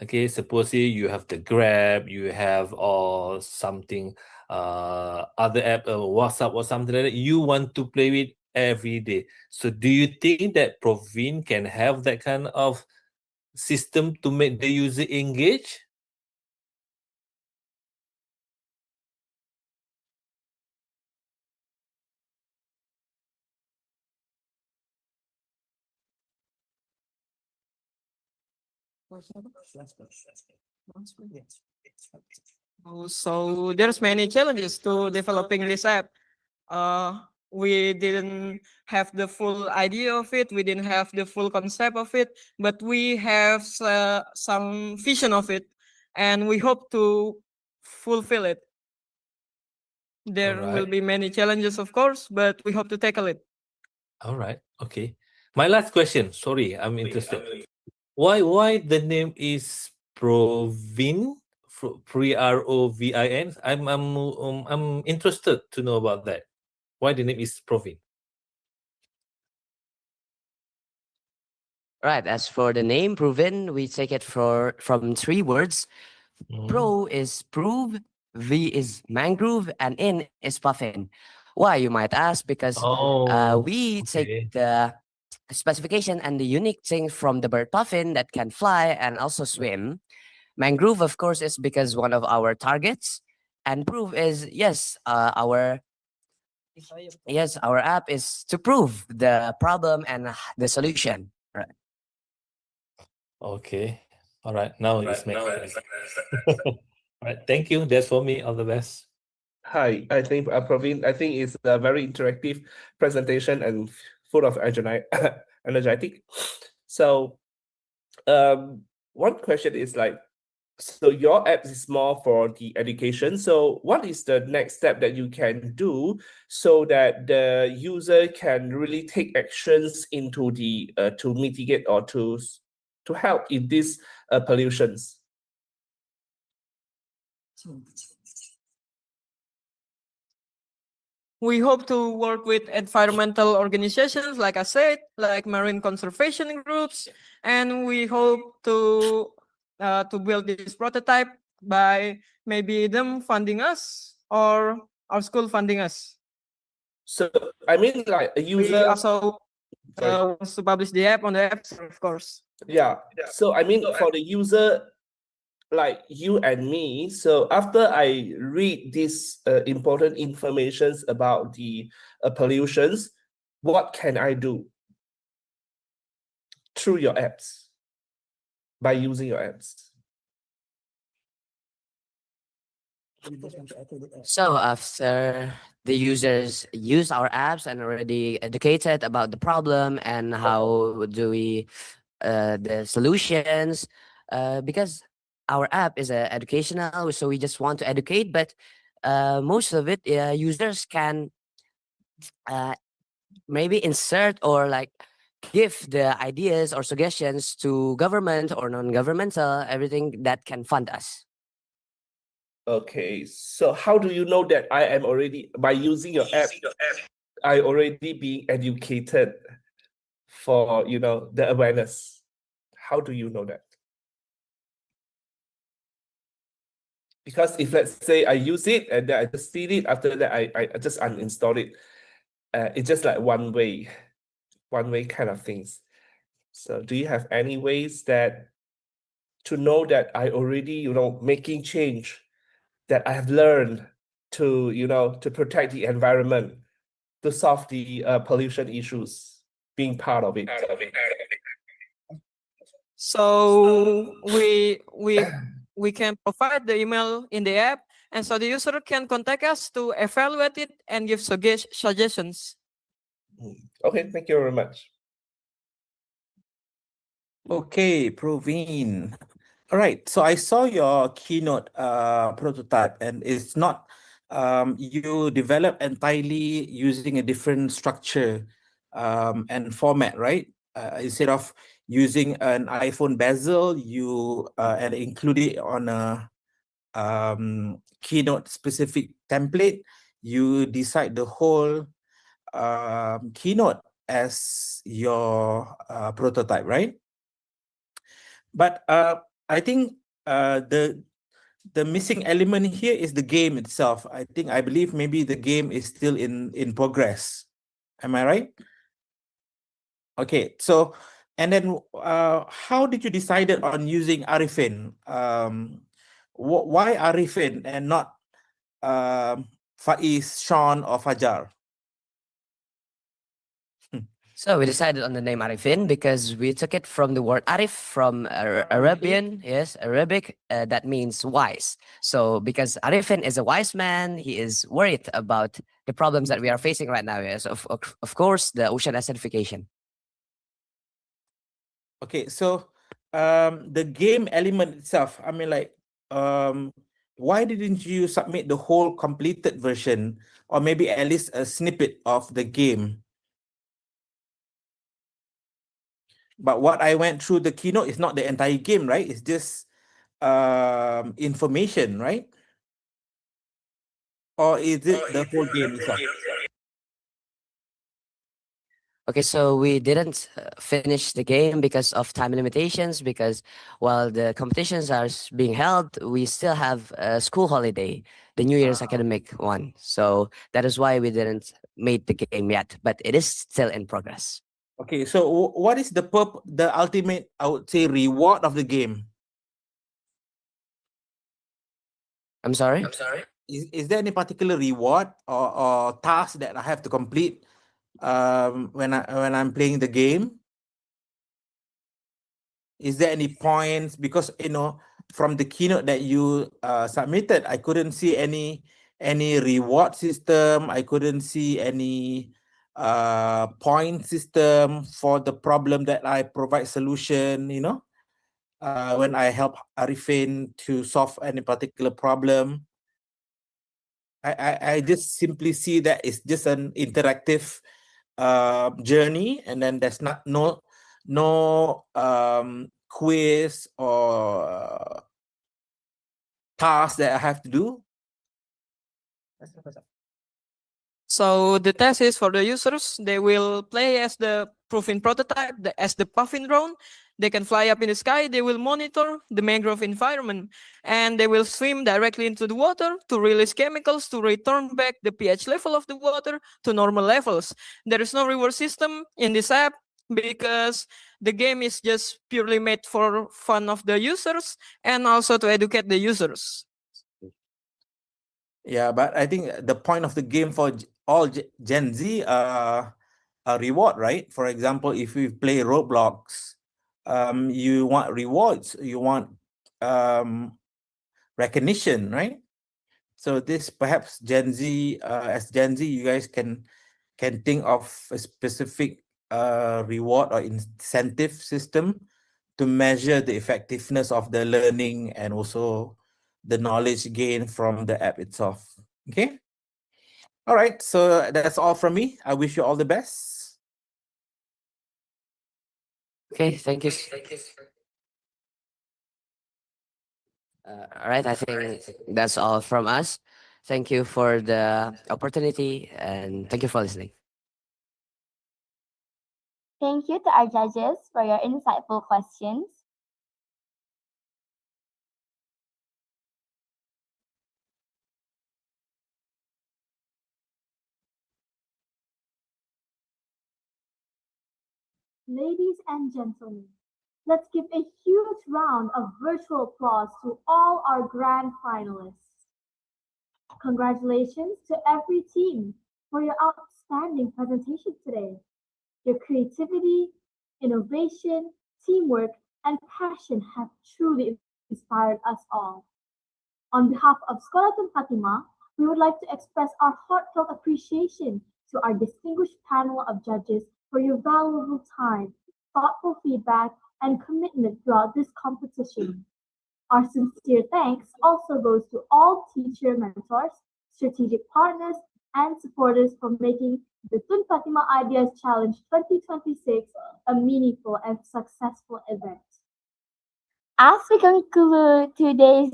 Okay, suppose you have the Grab, you have or something, other app, WhatsApp or something like that. You want to play with every day. So do you think that Provin can have that kind of system to make the user engage? So there's many challenges to developing this app. We didn't have the full idea of it. We didn't have the full concept of it, but we have some vision of it, and we hope to fulfill it. There will Alright. be many challenges, of course, but we hope to tackle it. All right. Okay. My last question. Sorry, I'm interested. Why the name is Provin? Provin? I'm interested to know about that. Why the name is Provin? Right. As for the name proven, we take it from three words. Pro is prove, V is mangrove, and in is puffin. Why, you might ask? Because Oh, we okay. take the specification and the unique thing from the bird puffin that can fly and also swim. Mangrove, of course, is because one of our targets, and prove is our app is to prove the problem and the solution. Right. Okay. All right. Now it's makes sense. All right. Thank you. That's for me. All the best. Hi, I think Praveen, I think it's a very interactive presentation and full of energetic. So, one question is like, so your app is more for the education. So what is the next step that you can do so that the user can really take actions into the to mitigate or to help in these pollutions? We hope to work with environmental organizations, like I said, like marine conservation groups, and we hope to build this prototype by maybe them funding us or our school funding us. So I mean, like a We user. also Sorry. wants to publish the app on the App Store, of course. Yeah. So I mean, for the user, like you and me. So after I read these important informations about the pollutions, what can I do through your apps by using your apps? So after the users use our apps and already educated about the problem and how do we the solutions, because our app is educational, so we just want to educate, but most of it users can maybe insert or like give the ideas or suggestions to government or non-governmental, everything that can fund us. Okay, so how do you know that I am already, by using your app, I already being educated for, you know, the awareness? How do you know that? Because if let's say I use it and then I just see it, after that I just uninstall it. It's just like one way kind of things. So do you have any ways that to know that I already, you know, making change, that I have learned to, you know, to protect the environment, to solve the pollution issues, being part of it? So we can provide the email in the app, and so the user can contact us to evaluate it and give suggestions. Okay, thank you very much. Okay, Proveen. All right, so I saw your keynote prototype, and it's not you developed entirely using a different structure and format, right? Instead of using an iPhone bezel, you and include it on a keynote specific template. You decide the whole keynote as your prototype, right? But I think the missing element here is the game itself. I believe maybe the game is still in progress. Am I right? Okay, so and then how did you decide on using Arifin? Why Arifin and not Faiz, Sean, or Fajar? So we decided on the name Arifin because we took it from the word Arif from Arabian, yes, Arabic, that means wise. So because Arifin is a wise man, he is worried about the problems that we are facing right now, yes, of course, the ocean acidification. Okay, so the game element itself, I mean, like, why didn't you submit the whole completed version, or maybe at least a snippet of the game? But what I went through the keynote is not the entire game, right? It's just information, right? Or is it the whole game itself? Okay, so we didn't finish the game because of time limitations, because while the competitions are being held, we still have a school holiday, the New Year's academic one. So that is why we didn't make the game yet, but it is still in progress. Okay, so what is the ultimate, I would say, reward of the game? I'm sorry? Is there any particular reward or task that I have to complete when I'm playing the game? Is there any points? Because from the keynote that you submitted, I couldn't see any reward system. I couldn't see any point system for the problem that I provide solution. When I help Arifin to solve any particular problem, I just simply see that it's just an interactive journey, and then there's no quiz or task that I have to do. So the test is for the users. They will play as the proven prototype as the Puffin drone. They can fly up in the sky. They will monitor the mangrove environment, and they will swim directly into the water to release chemicals to return back the pH level of the water to normal levels. There is no reward system in this app because the game is just purely made for fun of the users and also to educate the users. Yeah, but I think the point of the game for all Gen Z a reward, right? For example, if we play Roblox, you want rewards, you want recognition, right? So this perhaps Gen Z, as Gen Z, you guys can think of a specific reward or incentive system to measure the effectiveness of the learning and also the knowledge gained from the app itself. Okay. All right. So that's all from me. I wish you all the best. Okay, thank you. All right, I think that's all from us. Thank you for the opportunity and thank you for listening. Thank you to our judges for your insightful questions. Ladies and gentlemen, let's give a huge round of virtual applause to all our grand finalists. Congratulations to every team for your outstanding presentation today. Your creativity, innovation, teamwork, and passion have truly inspired us all. On behalf of Sekolah Tun Fatimah, we would like to express our heartfelt appreciation to our distinguished panel of judges for your valuable time, thoughtful feedback, and commitment throughout this competition. Our sincere thanks also goes to all teacher mentors, strategic partners, and supporters for making the Tun Fatimah Ideas Challenge 2026 a meaningful and successful event. As we conclude today's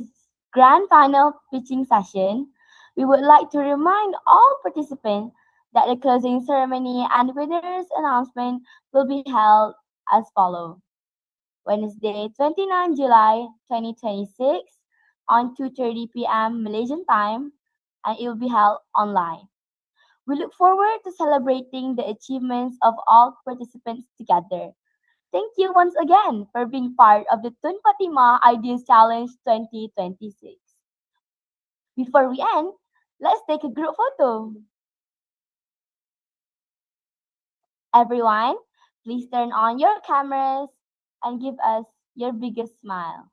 grand final pitching session, we would like to remind all participants that the closing ceremony and winners announcement will be held as follows. Wednesday, 29 July 2026 on 2:30 p.m. Malaysian time, and it will be held online. We look forward to celebrating the achievements of all participants together. Thank you once again for being part of the Tun Fatimah Ideas Challenge 2026. Before we end, let's take a group photo. Everyone, please turn on your cameras and give us your biggest smile.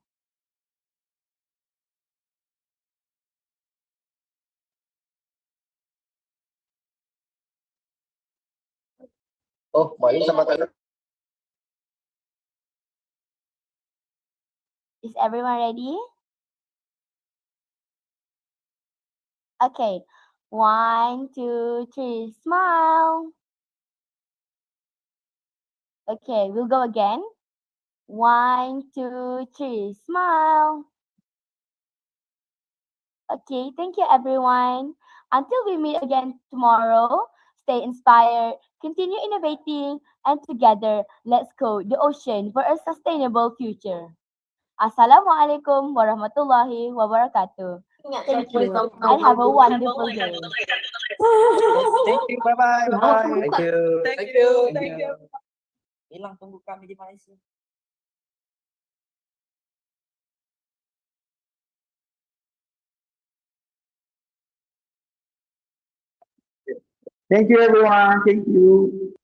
Oh, balik sama tak. Is everyone ready? Okay, 1, 2, 3, smile. Okay, we'll go again. 1, 2, 3, smile. Okay, thank you everyone. Until we meet again tomorrow, stay inspired, continue innovating, and together, let's code the ocean for a sustainable future. Assalamualaikum warahmatullahi wabarakatuh. Thank you, and have a wonderful day. Thank you. Bye-bye. Bye-bye. Thank you. Thank you. Thank you. Hilang tunggu kami di Malaysia. Thank you, everyone. Thank you.